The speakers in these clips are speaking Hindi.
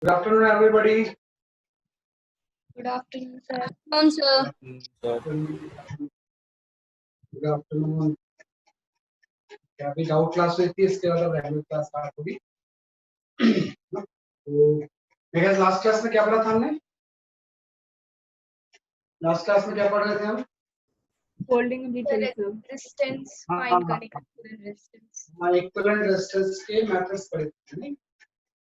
Good afternoon, everybody. Good afternoon, sir. Afternoon, sir. Good afternoon. क्या अभी डाउट क्लास हुई थी, इसके बाद रेगुलर क्लास स्टार्ट होगी। तो मेरे लास्ट क्लास में क्या पढ़ा था हमने? लास्ट क्लास में क्या पढ़ रहे थे हम? Folding resistance, find connect resistance. हाँ, इक्विवेलेंट रेजिस्टेंस के मेथड्स पढ़े थे, नहीं?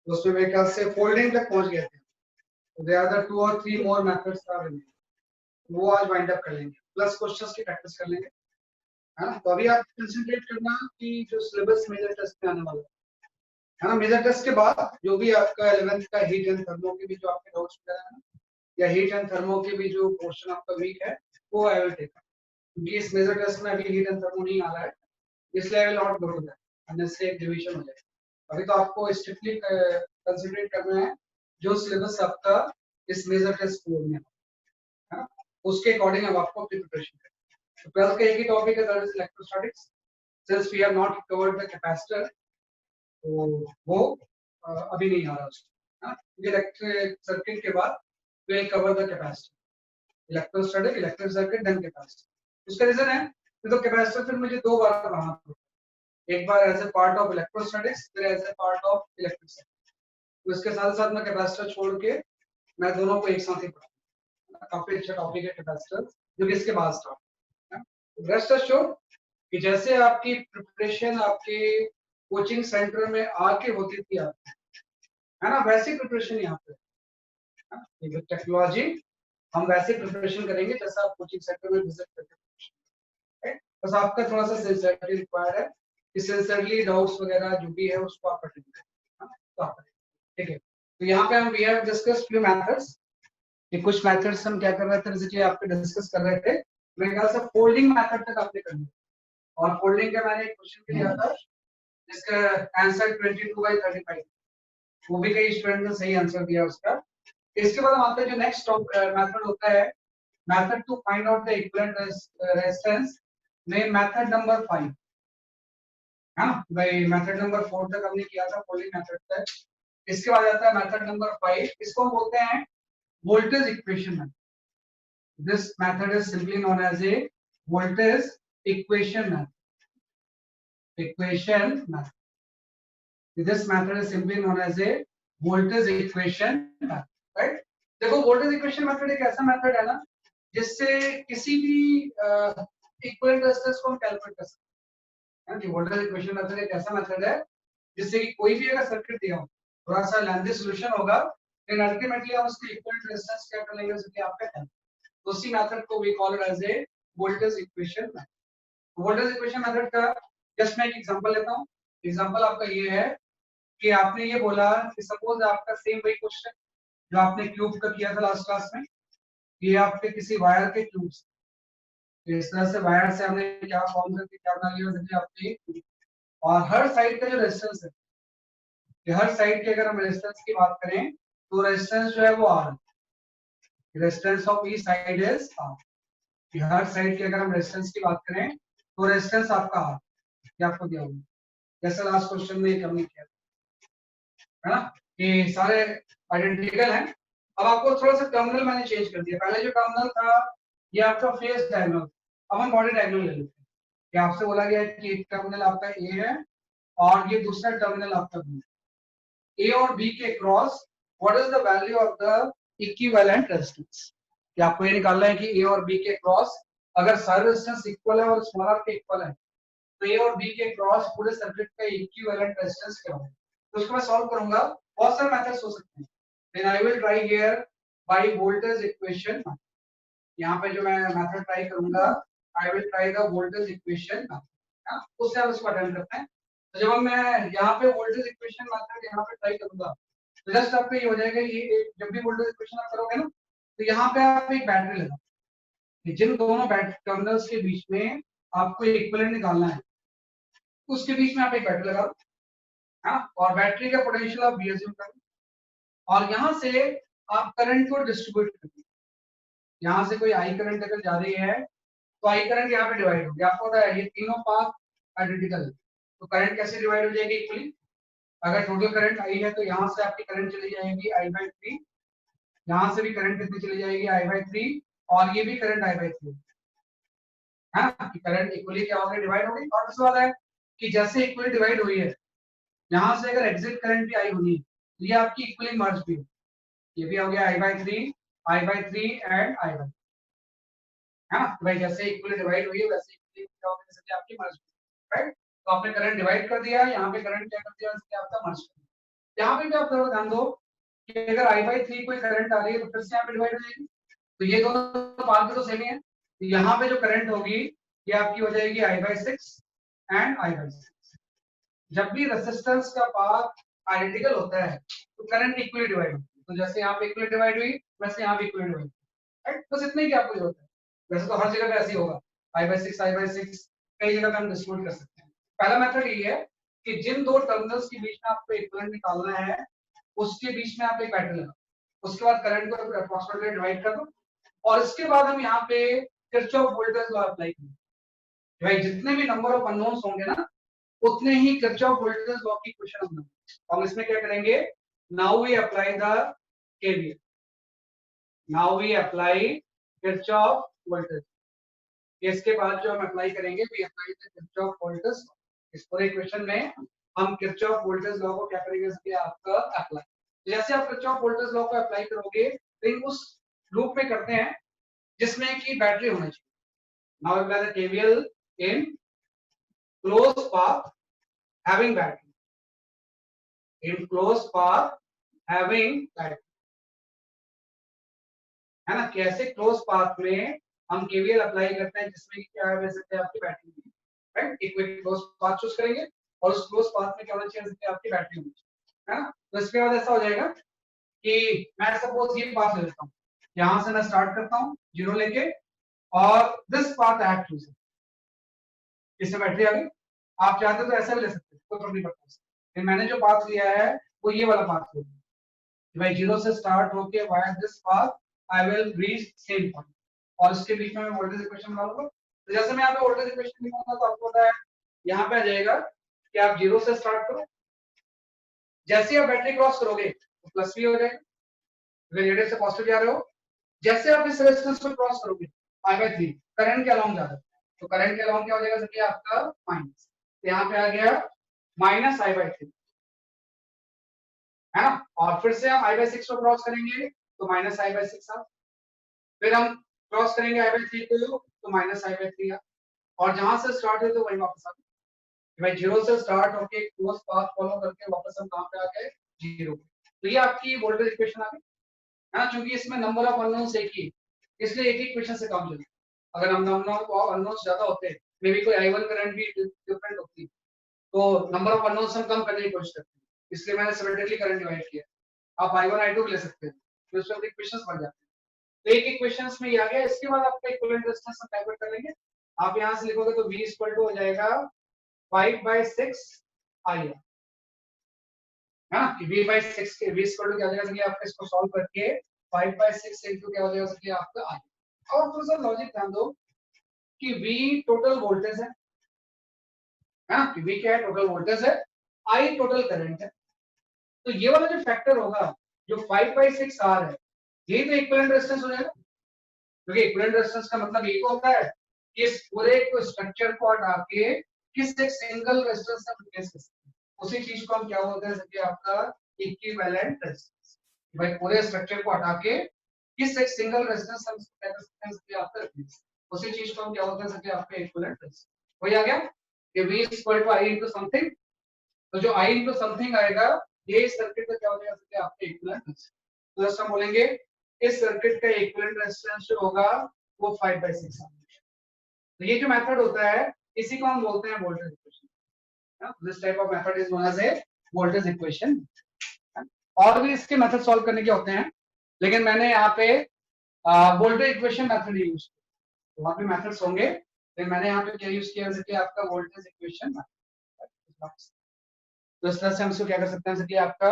तो उसमें मेरे ख्याल से फोल्डिंग तक पहुंच गए थे। तो देयर आर द 2 और 3 मोर मेथड्स आर इन। वो आज वाइंड अप कर लेंगे, प्लस क्वेश्चंस की प्रैक्टिस कर लेंगे, है ना? तो अभी आप कंसंट्रेट करना कि जो सिलेबस मेजर टेस्ट में आने वाला है ना, मेजर टेस्ट के बाद जो भी आपका 11th का हीट एंड थर्मो के भी जो आपके डाउट्स वगैरह है ना, या हीट एंड थर्मो के भी जो पोर्शन आपका वीक है, वो आई विल टेक। क्योंकि इस मेजर टेस्ट में अभी हीट एंड थर्मो नहीं आ रहा है, इसलिए I will not go to that, unless say एक डिवीजन हो जाए। अभी तो आपको स्ट्रिक्टली कंसंट्रेट करना है जो सिलेबस आपका इस मेजर टेस्ट कोड में है ना, उसके अकॉर्डिंग अब आपको अपनी प्रिपरेशन करनी है। तो 12th का एक ही टॉपिक है, that is electrostatics. Since we have not covered the capacitor, तो वो अभी नहीं आ रहा उसका, इलेक्ट्रिक सर्किट के बाद they cover the capacitor, electrostatic, electric circuit, then capacitor. उसका रीजन है कि तो कैपेसिटर फिर मुझे दो बार पढ़ाना पड़ता है, एक बार as a part of electrostatics, फिर as a part of electric circuit. तो इसके साथ साथ मैं कैपेसिटर छोड़ के मैं दोनों को एक साथ ही पढ़ाऊंगा। काफी अच्छा टॉपिक है कैपेसिटर, जो कि इसके बाद स्टार्ट है। रेस्ट एश्योर्ड कि जैसे आपकी प्रिपरेशन आपके कोचिंग सेंटर में आके होती थी आपकी, है ना, वैसी प्रिपरेशन यहाँ पे विद टेक्नोलॉजी हम वैसे प्रिपरेशन करेंगे जैसा आप कोचिंग सेंटर में विजिट करके। बस आपका थोड़ा सा सिंसियरिटी रिक्वायर्ड है कि सिंसियरली डाउट्स वगैरह जो भी है उसको आप अटेंड करें, तो आप ठीक है। तो यहाँ पे हम we have discussed few methods, कि कुछ मेथड्स हम क्या कर रहे थे, जैसे कि आपके डिस्कस कर रहे थे, मेरे ख्याल से फोल्डिंग मेथड तक आपने कर लिया। और फोल्डिंग का मैंने एक क्वेश्चन दिया था जिसका आंसर 22/35, वो भी कई स्टूडेंट ने सही आंसर दिया उसका। इसके बाद हम आते हैं जो नेक्स्ट मेथड होता है, method to find out the equivalent resistance में मेथड नंबर 5, है ना भाई। मेथड नंबर 4 तक हमने किया था फोल्डिंग मेथड तक। इसके बाद आता है मेथड नंबर 5, इसको हम बोलते हैं voltage equation method. This method is simply known as a voltage equation method, equation method. This method is simply known as a voltage equation method, right? देखो वोल्टेज इक्वेशन मेथड एक ऐसा मेथड है ना जिससे किसी भी इक्विवेलेंट रेजिस्टेंस को हम कैलकुलेट कर सकते हैं। वोल्टेज इक्वेशन मेथड एक ऐसा मेथड है जिससे कि कोई भी अगर सर्किट दिया हो, थोड़ा सा लेंथी सॉल्यूशन होगा, लेकिन अल्टीमेटली हम उसके इक्विवेलेंट रेजिस्टेंस क्या कर लेंगे, उसके आपका कैलकुलेट। उसी मेथड को we call it as a voltage equation method. Voltage equation method का जस्ट मैं एक एग्जांपल लेता हूं। एग्जांपल आपका ये है कि आपने ये बोला कि सपोज आपका सेम वही क्वेश्चन जो आपने क्यूब का किया था लास्ट क्लास में, ये आपके किसी वायर के क्यूब से, इस तरह से वायर से हमने क्या फॉर्म करके क्या बना लिया, जैसे आपके, और हर साइड का जो रेजिस्टेंस है, कि हर साइड के अगर हम रेजिस्टेंस की बात करें तो रेजिस्टेंस जो है वो R, resistance of each side is R. कि हर साइड के अगर हम रेजिस्टेंस की बात करें तो रेजिस्टेंस आपका आर, ये आपको दिया होगा, जैसे लास्ट क्वेश्चन में हमने किया है ना, कि सारे आइडेंटिकल हैं। अब आपको थोड़ा सा टर्मिनल मैंने चेंज कर दिया। पहले जो टर्मिनल था ये आपका फेस डायगोनल, अब हम बॉडी डायगोनल ले लेते हैं। कि आपसे बोला गया है कि एक टर्मिनल आपका ए है और ये दूसरा टर्मिनल आपका बी। ए और बी के cross what is the value of the equivalent resistance. कि आपको ये निकालना है कि ए और बी के क्रॉस अगर सारे रेजिस्टेंस इक्वल है और स्मॉल आर के इक्वल है, तो ए और बी के क्रॉस पूरे सर्किट का इक्विवेलेंट रेजिस्टेंस क्या होगा। तो उसको मैं सॉल्व करूंगा, बहुत सारे मेथड्स हो सकते हैं, then I will try here by voltage equation. यहाँ पे जो मैं मेथड ट्राई करूंगा, I will try the voltage equation, उससे हम इसको अटेंड करते हैं। तो जब मैं यहाँ पे वोल्टेज इक्वेशन मेथड यहाँ पे ट्राई करूंगा, तो जस्ट आपको ये हो जाएगा, ये जब भी वोल्टेज इक्वेशन आप करोगे ना, तो यहाँ पे आप एक बैटरी लेना, जिन दोनों टर्मिनल्स के बीच में आपको इक्विवेलेंट निकालना है, उसके बीच में आप एक बैटरी लगा दो, है ना, और बैटरी का पोटेंशियल आप बी अज्यूम करो, और यहाँ से आप करंट को डिस्ट्रीब्यूट करिए। यहाँ से कोई आई करंट अगर जा रही है तो आई करंट यहाँ पे डिवाइड होगी। आपको पता है ये तीनों पाथ आइडेंटिकल है, तो करंट कैसे डिवाइड हो जाएगी इक्वली, अगर टोटल करंट आई है तो यहाँ से आपकी करंट चली जाएगी I/3, यहाँ से भी करंट कितनी चली जाएगी I/3, और ये भी करंट I/3 है ना, कि करंट इक्वली क्या हो गया, डिवाइड हो गई। और दूसरा वाला है कि जैसे इक्वली डिवाइड हुई है, यहाँ से अगर एग्जिट करंट भी आई होनी तो ये आपकी इक्वली मर्ज भी है, ये भी हो गया I/3 एंड I/3 है ना। तो भाई जैसे इक्वली डिवाइड हुई है वैसे इक्वली क्या हो गया, जैसे कि आपकी मर्ज, राइट। तो आपने करंट डिवाइड कर दिया, यहाँ पे करंट क्या कर दिया, जैसे आपका मर्ज कर दिया। यहाँ पे भी आप थोड़ा ध्यान दो कि अगर I/3 कोई करंट आ रही है तो फिर से यहाँ पे डिवाइड हो जाएगी, तो ये दोनों पार्ट तो सेम ही है। तो यहाँ पे जो करंट होगी ये आपकी हो जाएगी I/6 एंड I/6। जब भी रेजिस्टेंस का पाथ आइडेंटिकल होता है तो करंट इक्वली डिवाइड होती है। तो जैसे यहाँ पे इक्वली डिवाइड हुई वैसे यहाँ भी इक्वली डिवाइड हुई, राइट। बस इतना ही आपको जरूरत है। वैसे तो हर जगह पे ऐसे ही होगा, I/6 कई जगह पे हम डिस्ट्रीब्यूट कर सकते हैं। पहला मेथड ये है कि जिन दो टर्मिनल्स के बीच में आपको इक्विवेलेंट निकालना है उसके बीच में आप एक बैटरी लगाओ, उसके बाद करंट को अप्रॉक्सीमेटली डिवाइड कर दो, और इसके बाद हम यहाँ पे किरचॉफ वोल्टेज लॉ अप्लाई करेंगे। भाई जितने भी नंबर ऑफ अननोन्स होंगे ना उतने ही किरचॉफ वोल्टेज लॉ की इक्वेशन हम बनाएंगे। हम इसमें क्या करेंगे, now we apply the KVL, now we apply Kirchhoff voltage. इसके बाद जो हम अप्लाई करेंगे we apply the Kirchhoff voltage. इस पूरे इक्वेशन में हम किरचॉफ वोल्टेज लॉ को क्या करेंगे, इसके आपका अप्लाई। जैसे आप किरचॉफ वोल्टेज लॉ को अप्लाई करोगे तो उस लूप में करते हैं जिसमें कि बैटरी होनी चाहिए। Now apply the KVL in close path having battery, in closed path having battery, है ना। कैसे क्लोज पाथ में हम केवीएल अप्लाई करते हैं जिसमें क्या है, जैसे आपकी बैटरी होगी, राइट। एक क्लोज पाथ चूज करेंगे और उस क्लोज पाथ में क्या होना चाहिए, जैसे आपकी बैटरी होनी चाहिए, है ना। तो इसके बाद ऐसा हो जाएगा कि मैं सपोज ये पाथ ले लेता हूँ, यहां से मैं स्टार्ट करता हूँ 0 लेके, और this path I have chosen, इसमें बैटरी आ गई। आप चाहते तो ऐसा भी ले सकते हैं, कोई प्रॉब्लम नहीं पड़ता। मैंने जो पाथ लिया है वो ये वाला पाथ लिया, भाई 0 से स्टार्ट होके via this path I will reach same point, और इसके बीच में मैं वोल्टेज इक्वेशन निकालूंगा। तो जैसे मैं यहाँ पे वोल्टेज इक्वेशन निकालूंगा तो आपको पता है यहाँ पे आ जाएगा कि आप 0 से स्टार्ट करो, जैसे आप बैटरी क्रॉस करोगे तो प्लस भी हो जाएगा, अगर नेगेटिव से पॉजिटिव जा रहे हो। जैसे आप इस रेजिस्टेंस को क्रॉस करोगे I/3 करंट के अलोंग जा रहा है, तो करंट के अलोंग क्या हो जाएगा, जैसे आपका माइनस, तो यहाँ पे आ गया -I/3, है ना। और फिर से हम I/6 को क्रॉस करेंगे तो -I/6 आ, फिर हम क्रॉस करेंगे I/3 को तो -I/3 आ, और जहां से स्टार्ट है तो वही वापस आ गए। भाई 0 से स्टार्ट होके क्लोज पाथ फॉलो करके वापस हम कहां पे आ गए, 0। तो ये आपकी वोल्टेज इक्वेशन आ गई, है ना। क्योंकि इसमें नंबर ऑफ अननोन्स एक ही, इसलिए एक ही इक्वेशन से काम चलेगा। अगर हम नंबर ऑफ अननोन्स ज्यादा होते, मे बी कोई I1 करंट भी डिफरेंट होती, तो नंबर ऑफ अननोन्स हम कम करने की कोशिश करते हैं, इसलिए मैंने सिमेट्रिकली करंट डिवाइड किया। आप I1 I2 भी ले सकते हैं, तो इसमें इक्वेशंस बढ़ जाते हैं। तो एक इक्वेशंस में ये आ गया। इसके बाद आपका इक्विवेलेंट रेजिस्टेंस हम कैलकुलेट कर लेंगे। आप यहां से लिखोगे तो V हो जाएगा 5/6 I, है ना। कि V/6 के V क्या हो जाएगा, आपका इसको सॉल्व करके 5/6 इनटू क्या हो जाएगा, कि आपका I। और थोड़ा सा लॉजिक ध्यान दो कि V टोटल वोल्टेज है ना, कि V क्या है, टोटल वोल्टेज है, I टोटल करंट है। तो ये वाला जो फैक्टर होगा जो 5/6 R है, ये तो इक्विवेलेंट रेजिस्टेंस हो जाएगा। क्योंकि इक्विवेलेंट रेजिस्टेंस का मतलब ये तो होता है कि इस पूरे को स्ट्रक्चर को हटा के किस एक सिंगल रेजिस्टेंस से रिप्लेस कर सकते हैं, उसी चीज को हम क्या बोलते हैं, जैसे आपका इक्विवेलेंट रेजिस्टेंस। भाई पूरे स्ट्रक्चर को हटा के किस एक सिंगल रेजिस्टेंस हम क्या कर सकते हैं, जैसे आपका रिप्लेस, उसी चीज को हम क्या बोलते हैं, जैसे आपका इक्विवेलेंट रेजिस्टेंस। वही आ गया कि V = I * समथिंग। तो जो I * समथिंग आएगा ये सर्किट का क्या हो जाएगा, जैसे आपका इक्विवेलेंट रेजिस्टेंस। तो जैसे हम बोलेंगे इस सर्किट का इक्विवेलेंट रेजिस्टेंस जो होगा वो 5/6 है। तो ये जो मेथड होता है इसी को हम बोलते हैं voltage equation. This type of method is known as a voltage equation. और भी इसके मेथड सॉल्व करने के होते हैं, लेकिन मैंने यहाँ पे वोल्टेज इक्वेशन मेथड यूज किया। तो वहाँ पे मेथड्स होंगे, लेकिन मैंने यहाँ पे क्या यूज किया, जैसे कि आपका वोल्टेज इक्वेशन। तो इस तरह से हम इसको क्या कर सकते हैं, जैसे कि आपका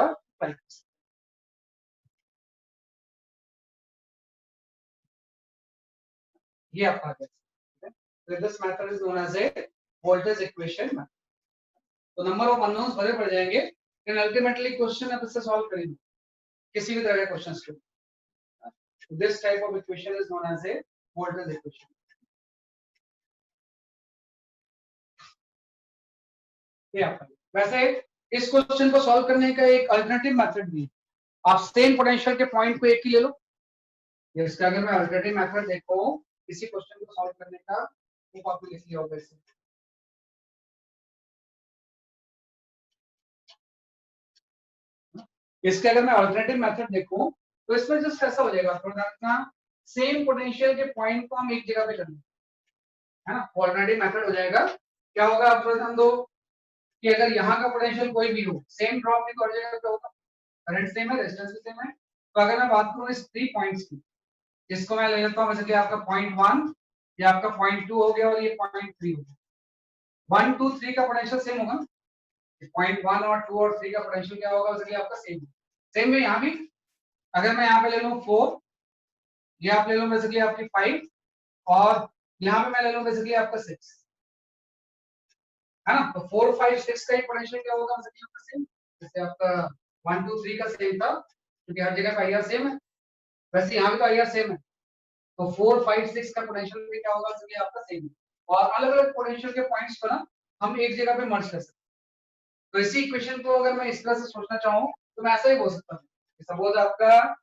ये आपका this method is known as a voltage equation. तो नंबर ऑफ अननोन्स बड़े पड़ जाएंगे, लेकिन अल्टीमेटली क्वेश्चन आप इससे सॉल्व करेंगे किसी भी तरह के क्वेश्चंस को. This type of equation is known as a Volta's equation. वैसे इस क्वेश्चन को सॉल्व करने का एक अल्टरनेटिव मेथड भी है. आप सेम पोटेंशियल के पॉइंट को एक ही ले लो. इसका अगर मैं अल्टरनेटिव मेथड देखो इसी क्वेश्चन को सॉल्व करने का, वो कॉपी लिख लिया होगा इससे. इसके अगर मैं अल्टरनेटिव मेथड देखूं तो इसमें जस्ट ऐसा हो जाएगा, थोड़ा सेम पोटेंशियल के पॉइंट को हम एक जगह पे कर लेंगे, है ना. अल्टरनेटिव मेथड हो जाएगा, क्या होगा आप ध्यान दो कि अगर यहाँ का पोटेंशियल कोई भी हो, सेम ड्रॉप भी कर जाएगा, क्या होगा, करंट सेम है, रेजिस्टेंस भी सेम है. तो अगर मैं बात करूं इस 3 पॉइंट्स की, जिसको मैं ले लेता हूं जैसे कि आपका पॉइंट 1, ये आपका पॉइंट 2 हो गया और ये पॉइंट 3 हो गया. 1 2 3 का पोटेंशियल सेम होगा. पॉइंट 1 और 2 और 3 का पोटेंशियल क्या होगा, जैसे कि आपका सेम. सेम है यहाँ भी. अगर मैं यहाँ पे ले लूं 4, ये आप ले लो बेसिकली आपकी 5, और यहाँ पे मैं ले लूं बेसिकली आपका 6, है ना. तो 4 5 6 का ही पोटेंशियल क्या होगा, बेसिकली आपका सेम. जैसे आपका 1 2 3 का सेम था क्योंकि हर जगह का आईआर सेम है, वैसे यहाँ भी तो आईआर सेम है. तो 4 5 6 का पोटेंशियल भी क्या होगा, बेसिकली आपका सेम है. और अलग अलग पोटेंशियल के पॉइंट्स को ना हम एक जगह पे मर्ज कर सकते हैं. तो इसी इक्वेशन को अगर मैं इस तरह से सोचना चाहूँ तो मैं ऐसा ही बोल सकता हूँ. सपोज आपका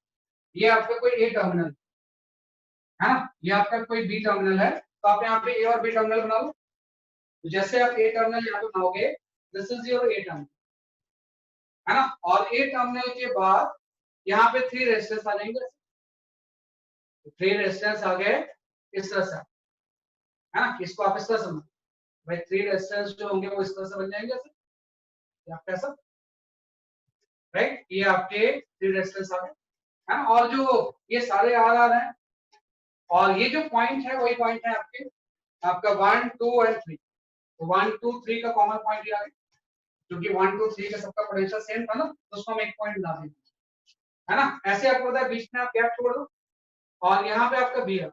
ये आपका कोई ए टर्मिनल है ना, ये आपका कोई बी टर्मिनल है, तो आप यहाँ पे ए और बी टर्मिनल बना लो. तो जैसे आप ए टर्मिनल यहाँ पे बनाओगे, this is your A terminal, है ना. और ए टर्मिनल के बाद यहाँ पे 3 रेजिस्टेंस आ जाएंगे. 3 रेजिस्टेंस आ गए इस तरह से, है ना. इसको आप इस तरह से समझो भाई, 3 रेजिस्टेंस जो होंगे वो इस तरह से बन जाएंगे ऐसे, या कैसा, राइट. ये आपके 3 रेजिस्टेंस आ गए, है ना. और जो ये सारे आर आर हैं, और ये जो पॉइंट है वही पॉइंट है आपके, आपका 1 2 एंड 3. तो 1 2 3 का कॉमन पॉइंट ये आ गया, क्योंकि 1 2 3 का सबका पोटेंशियल सेम था ना, तो उसको हम एक पॉइंट बना देंगे, है ना. ऐसे आपको पता है बीच में आप गैप छोड़ दो, और यहाँ पे आपका बी है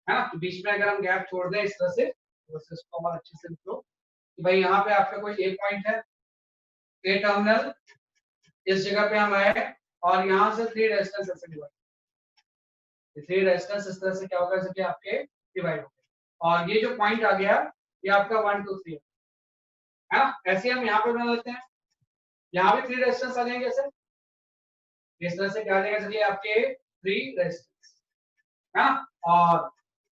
ना. तो बीच में अगर हम गैप छोड़ दें इस तरह से, तो बस इसको बहुत अच्छे से लिख लो कि भाई यहाँ पे आपका कोई एक पॉइंट है, ए टर्मिनल, इस जगह पे हम आए और यहाँ से 3 रेजिस्टेंस ऐसे डिवाइड, 3 रेजिस्टेंस इस तरह से क्या होगा, जैसे कि आपके डिवाइड हो गए. और ये जो पॉइंट आ गया ये आपका 1 2 3 है ना. ऐसे हम यहाँ पे बना लेते हैं, यहाँ पे 3 रेजिस्टेंस आ जाएंगे ऐसे, इस तरह से क्या आ जाएगा, चलिए आपके 3 रेजिस्टेंस, है ना. और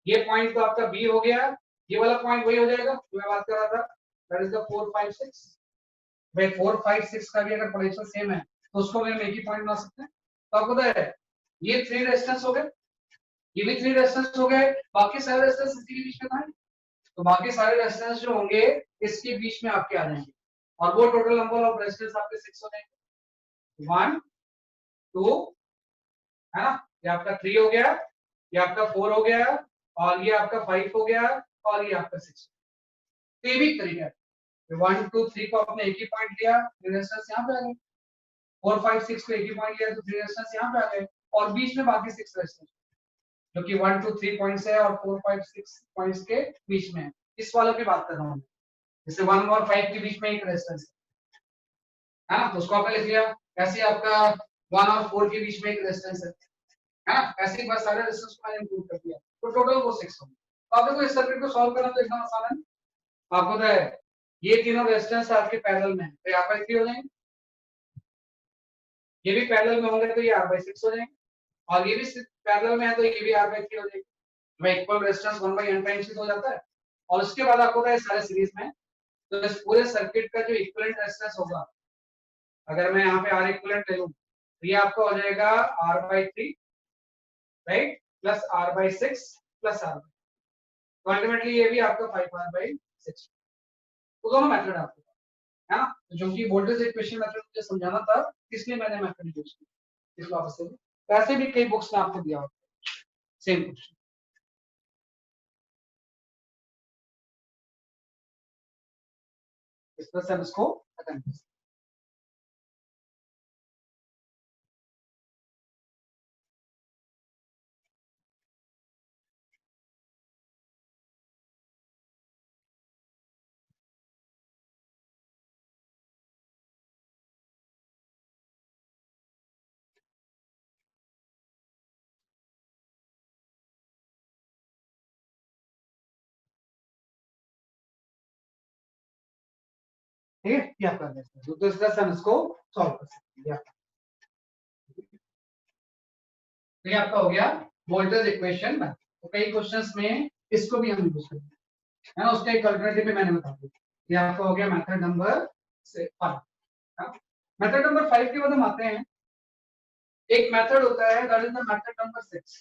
ये पॉइंट तो आपका बी हो गया, ये वाला पॉइंट वही हो जाएगा जो मैं बात कर रहा था, दैट इज द 4 5 6. भाई 4 5 6 का भी अगर पोटेंशियल सेम है तो उसको भी हम एक ही पॉइंट बना सकते हैं. तो आपको पता है ये 3 रेजिस्टेंस हो गए, ये भी 3 रेजिस्टेंस हो गए, बाकी सारे रेजिस्टेंस इसके बीच में था. तो बाकी सारे रेजिस्टेंस जो होंगे इसके बीच में आपके आ जाएंगे, और वो टोटल नंबर ऑफ रेजिस्टेंस आपके 6 हो जाएंगे. 1 2, है ना, ये आपका 3 हो गया, ये आपका 4 हो गया, और ये आपका 5 हो गया, और ये आपका 6. तो ये भी एक तरीका है. 1 2 3 को आपने एक ही पॉइंट लिया, रेजिस्टेंस यहाँ पे आ गए. 4 5 6 को एक ही पॉइंट लिया तो 3 रेजिस्टेंस यहाँ पे आ गए, और बीच में बाकी 6 रेजिस्टेंस जो कि 1 2 3 पॉइंट्स है और 4 5 6 पॉइंट्स के बीच में है. इस वालों की बात कर रहा हूँ, जैसे 1 और 5 के बीच में एक रेजिस्टेंस है ना, तो उसको आपने लिख लिया. ऐसे आपका 1 और 4 के बीच में एक रेजिस्टेंस है ना. ऐसे ही बस सारे रेजिस्टेंस को मैंने इंक्लूड कर दिया, तो टोटल वो 6 होंगे. तो आप देखो इस सर्किट को सॉल्व करना तो एकदम आसान है. आपको पता है ये तीनों रेजिस्टेंस आपके पैरेलल में है, तो यहाँ पर 3 हो जाएंगे. ये भी पैरेलल में होंगे तो ये r/6 हो जाएंगे, और ये भी पैरेलल में है तो ये भी r/3 हो जाएगी. भाई इक्वल रेजिस्टेंस 1/n टाइम्स हो जाता है. और उसके बाद आपको पता है सारे सीरीज में, तो इस पूरे सर्किट का जो इक्विवेलेंट रेजिस्टेंस होगा, अगर मैं यहाँ पे R इक्विवेलेंट ले लूं तो ये आपका हो जाएगा r/3, right, plus r/6 plus r. तो अल्टीमेटली ये भी आपका 5r/6. तो दोनों मेथड है आपके पास, है ना. तो जो कि वोल्टेज इक्वेशन मेथड मुझे समझाना था, इसलिए मैंने मेथड यूज किया इस वापस से. वैसे भी कई बुक्स में आपको दिया होता है सेम क्वेश्चन. इस तरह से हम इसको खत्म कर सकते हैं. ठीक है, ये आपका रेजिस्टेंस, तो इस तरह से हम इसको सॉल्व कर सकते हैं। तो ये आपका हो गया वोल्टेज इक्वेशन। तो कई क्वेश्चंस में इसको भी हम यूज करते हैं, है ना, उसका एक अल्टरनेटिव भी मैंने बता दिया। ये आपका हो गया मेथड नंबर 5। मेथड नंबर 5 के बाद हम आते हैं, एक मेथड होता है that is the method number 6,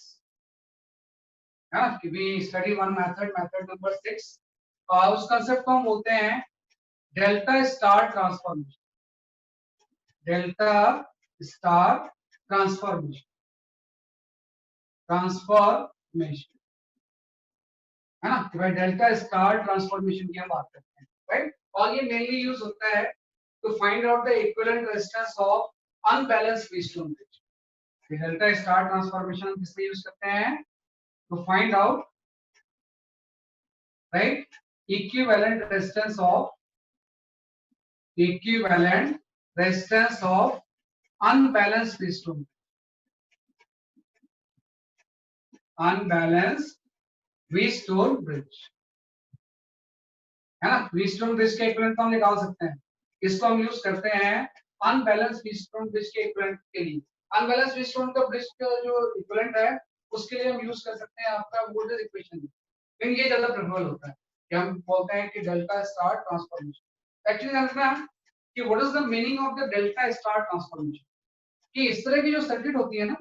है ना, कि we study one method, method number 6। उस कांसेप्ट को हम बोलते हैं delta star transformation, delta star transformation, transformation, है ना, कि भाई डेल्टा स्टार ट्रांसफॉर्मेशन की हम बात करते हैं, राइट। और ये मेनली यूज होता है to find out the equivalent resistance of unbalanced Wheatstone bridge. Delta star transformation हम किसमें यूज करते हैं, to find out, right, equivalent resistance of, equivalent resistance of unbalanced Wheatstone, unbalanced Wheatstone bridge, है ना। व्हीटस्टोन ब्रिज के इक्विवेलेंट हम निकाल सकते हैं, इसको हम यूज करते हैं अनबैलेंस्ड व्हीटस्टोन ब्रिज के इक्विवेलेंट के लिए। अनबैलेंस्ड व्हीटस्टोन का ब्रिज का जो इक्विवेलेंट है उसके लिए हम यूज कर सकते हैं आपका वोल्टेज इक्वेशन, लेकिन ये ज्यादा प्रेफरेबल होता है कि हम बोलते हैं कि डेल्टा स्टार ट्रांसफॉर्मेशन। एक्चुअली जानना है कि what is the meaning of the delta star transformation, कि इस तरह की जो सर्किट होती है ना,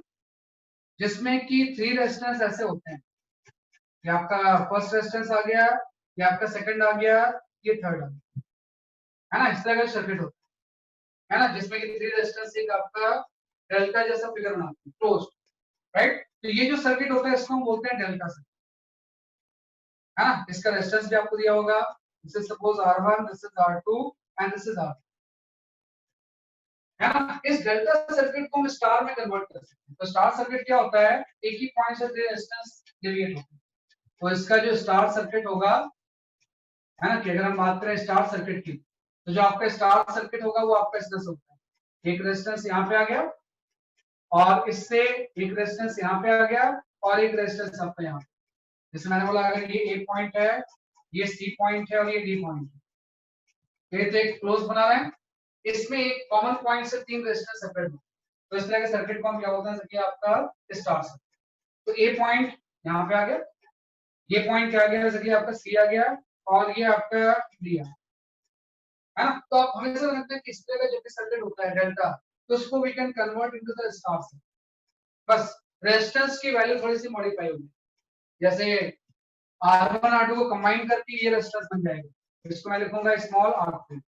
जिसमें कि 3 रेजिस्टेंस ऐसे होते हैं, ये आपका फर्स्ट रेजिस्टेंस आ गया, ये आपका सेकंड आ गया, ये थर्ड आ गया, है ना, इस तरह का सर्किट होता है ना, जिसमें कि 3 रेजिस्टेंस एक आपका डेल्टा जैसा फिगर बनाते हैं, क्लोज्ड, राइट। तो ये जो सर्किट होता है इसको हम बोलते हैं डेल्टा सर्किट, है ना। इसका रेजिस्टेंस भी आपको दिया होगा, this is suppose R1, this is R2 and this is R, है ना। इस डेल्टा सर्किट को हम स्टार में कन्वर्ट कर सकते हैं। तो स्टार सर्किट क्या होता है, एक ही पॉइंट से 3 रेजिस्टेंस डेविएट होते हैं। तो इसका जो स्टार सर्किट होगा, है ना, कि अगर हम बात करें स्टार सर्किट की, तो जो आपका स्टार सर्किट होगा वो आपका इस तरह से होता है, एक रेजिस्टेंस यहाँ पे आ गया और इससे एक रेजिस्टेंस यहाँ पे आ गया और एक रेजिस्टेंस आपका यहाँ पे, जैसे मैंने बोला अगर ये A पॉइंट है, ये C पॉइंट है और ये D पॉइंट है, तो एक क्लोज बना रहे हैं, इसमें एक कॉमन पॉइंट से 3 रेजिस्टेंस सेपरेट होते हैं। तो इस तरह के सर्किट को हम क्या बोलते हैं, जैसे आपका स्टार सर्किट। तो A पॉइंट यहाँ पे आ गया, ये पॉइंट क्या आ गया, जैसे कि आपका C आ गया और ये आपका D है ना। तो आप हमेशा रखते हैं कि इस तरह का जब भी सर्किट होता है डेल्टा, तो उसको we can convert into the star circuit, बस रेजिस्टेंस की वैल्यू थोड़ी सी मॉडिफाई होगी, जैसे R1 R2 को कंबाइन करके ये रेजिस्टेंस बन जाएगा, इसको मैं लिखूंगा स्मॉल r3,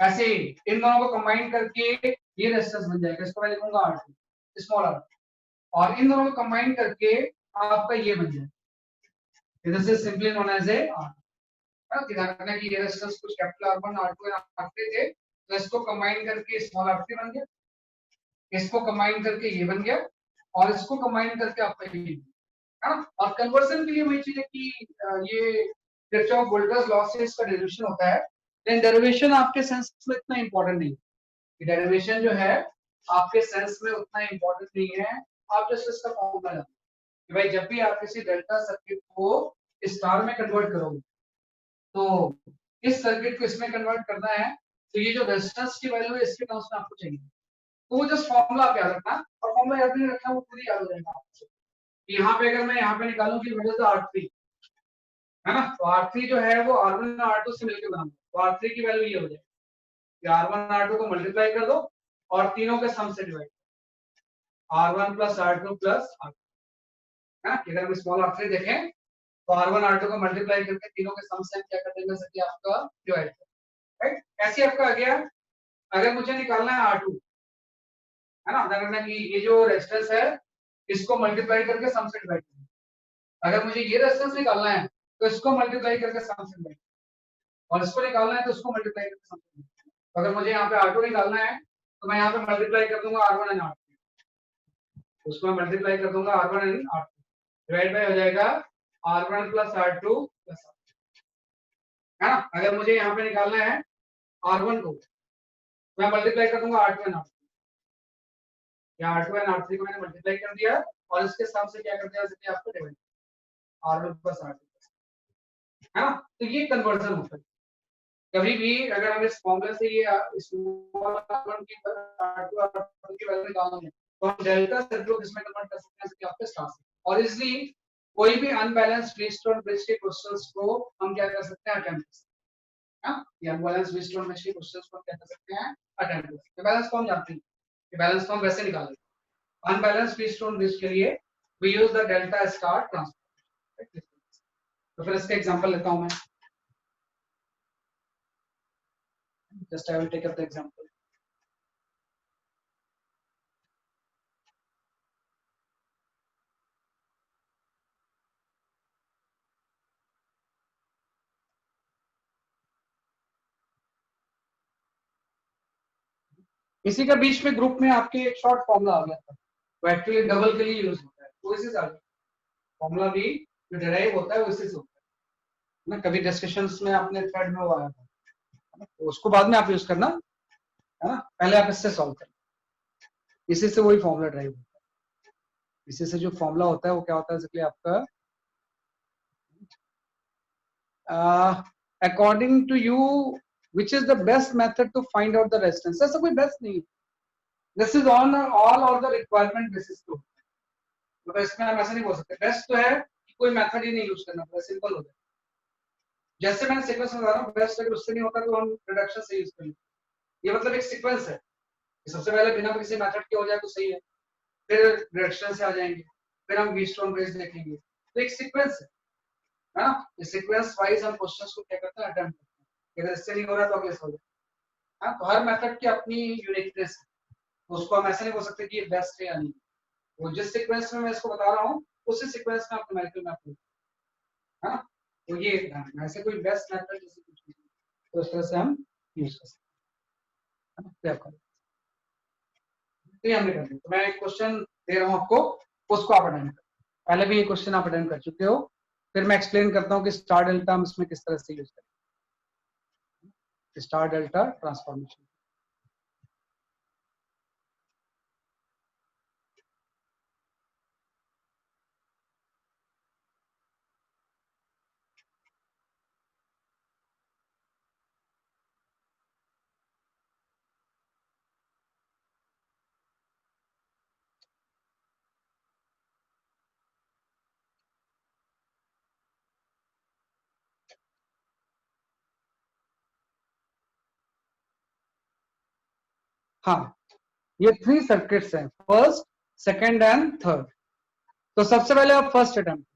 ऐसे ही इन दोनों को कंबाइन करके ये रेजिस्टेंस बन जाएगा, इसको मैं लिखूंगा R2 स्मॉल r, और इन दोनों को कंबाइन करके आपका ये बन जाएगा, this is simply known as a R। ध्यान रखना कि ये रेजिस्टेंस कुछ कैपिटल R1 R2 R3 थे, तो इसको कंबाइन करके स्मॉल r3 बन गया, इसको कंबाइन करके ये बन गया और इसको कंबाइन करके आपका ये, है ना। और कन्वर्जन के लिए वही चीज है कि ये किरचॉफ वोल्टेज लॉ से इसका डेरिवेशन होता है, लेकिन डेरिवेशन आपके सेंस में इतना इंपॉर्टेंट नहीं है, डेरिवेशन जो है आपके सेंस में उतना इंपॉर्टेंट नहीं है। आप जस्ट इसका फॉर्मूला जानते हैं कि भाई जब भी आप किसी डेल्टा सर्किट को स्टार में कन्वर्ट करोगे, तो इस सर्किट को इसमें कन्वर्ट करना है, तो ये जो रेजिस्टेंस की वैल्यू है इसके टर्म्स में आपको चाहिए, तो वो जस्ट फॉर्मूला आप याद रखना, और फॉर्मूला याद नहीं रखना वो खुद ही याद हो जाएगा आपको। यहाँ पे अगर मैं यहाँ पे निकालूं कि व्हाट इज द R3, है ना, तो R3 जो है वो R1 और R2 से मिलकर बना, तो R3 की वैल्यू ये हो जाएगी कि R1 R2 को मल्टीप्लाई कर दो और तीनों के सम से divide, R1 plus R2 plus R, है ना। अगर हम स्मॉल R3 देखें तो R1 R2 को मल्टीप्लाई करके तीनों के सम से क्या कर देंगे, सर, आपका डिवाइड, राइट। ऐसे आपका आ गया। अगर मुझे निकालना है R2, है ना, ध्यान रखना कि ये जो रेजिस्टेंस है इसको मल्टीप्लाई करके सम से डिवाइड करना, अगर मुझे ये रेजिस्टेंस निकालना है तो इसको मल्टीप्लाई करके सम से डिवाइड, और इसको निकालना है तो इसको मल्टीप्लाई करके सम से डिवाइड। तो अगर मुझे यहाँ पे R2 निकालना है तो मैं यहाँ पे मल्टीप्लाई कर दूंगा R1 एंड R2, उसको मैं मल्टीप्लाई कर दूंगा R1 and R2, divide by हो जाएगा R1 plus R2 plus R, है ना। अगर मुझे यहाँ पे निकालना है R1 को, मैं मल्टीप्लाई कर दूंगा R2 एंड R3, यहाँ R2 एंड R3 को मैंने मल्टीप्लाई कर दिया और इसके सम से क्या कर दिया, जैसे आपको डिवाइड R1 प्लस R2, है ना। तो ये कन्वर्जन होता है, कभी भी अगर हम इस फॉर्मूले से ये स्मॉल r1 की r2 r1 की वैल्यू निकालेंगे तो हम डेल्टा सर्कुलर किसमें कन्वर्ट कर सकते हैं, जैसे कि आपके स्टार से। और इसलिए कोई भी अनबैलेंस फ्रीस्टोन ब्रिज के क्वेश्चंस को हम क्या कर सकते हैं, अटेम्प्ट कर सकते हैं। ये अनबैलेंस फ्रीस्टोन ब्रिज के क्वेश्चंस को क्या कर सकते हैं, अटेम्प्ट कर सकते हैं। बैलेंस फॉर्म जानते हैं, ये बैलेंस फॉर्म वैसे निकालेंगे। अनबैलेंस फ्रीस्टोन ब्रिज के लिए we use the delta star transformation. तो फिर इसका एग्जांपल लेता हूं मैं। Just I will take up the example. इसी का बीच में ग्रुप में आपके एक शॉर्ट फॉर्मूला आ गया था, वो एक्चुअली डबल के लिए यूज होता है, वो इसी से आ गया। फॉर्मूला भी जो डिराइव होता है वो इसी से होता है ना। कभी डिस्कशंस में आपने थ्रेड में वो आया था, तो उसको बाद में आप यूज करना, है ना। पहले आप इससे सॉल्व करें, इसी से वही फॉर्मूला ड्राइव होता है। इसी से जो फॉर्मूला होता है वो क्या होता है, इसलिए आपका according to you which is the best method to find out the resistance. ऐसा कोई बेस्ट नहीं है, this is on all or the requirement basis to. तो इसमें हम ऐसा नहीं बोल सकते बेस्ट तो है कि कोई मेथड ही नहीं यूज करना पड़ेगा, सिंपल हो जाए। जैसे मैंने सीक्वेंस बता रहा हूँ, बेस्ट अगर उससे नहीं होता तो हम रिडक्शन से यूज करेंगे। ये मतलब एक सीक्वेंस है, सबसे पहले बिना किसी मेथड के हो जाए तो सही है, फिर रिडक्शन से आ जाएंगे, फिर हम व्हीटस्टोन ब्रिज देखेंगे। तो एक सीक्वेंस है ना। ये सीक्वेंस वाइज हम क्वेश्चंस को क्या करते हैं, अटेम्प्ट करते हैं। अगर इससे नहीं हो रहा तो अगले से हो जाए। हाँ, तो हर मेथड की अपनी यूनिकनेस है, तो उसको हम ऐसे नहीं बोल सकते कि ये बेस्ट है या नहीं। वो जिस सीक्वेंस में मैं इसको बता रहा हूँ उसी सीक्वेंस में आप न्यूमेरिकल मैप है ना। तो ये ऐसे कोई बेस्ट मेथड जैसे कुछ नहीं, तो इस तरह से हम यूज कर सकते हैं, है ना। तो ये हमने कर दिया। तो मैं एक क्वेश्चन दे रहा हूँ आपको, उसको आप अटेंड करें। पहले भी ये क्वेश्चन आप अटेंड कर चुके हो, फिर मैं एक्सप्लेन करता हूँ कि स्टार डेल्टा हम इसमें किस तरह से यूज करें, स्टार डेल्टा ट्रांसफॉर्मेशन। हाँ, ये 3 सर्किट्स हैं, फर्स्ट सेकंड एंड थर्ड। तो सबसे पहले आप फर्स्ट अटेम्प्ट,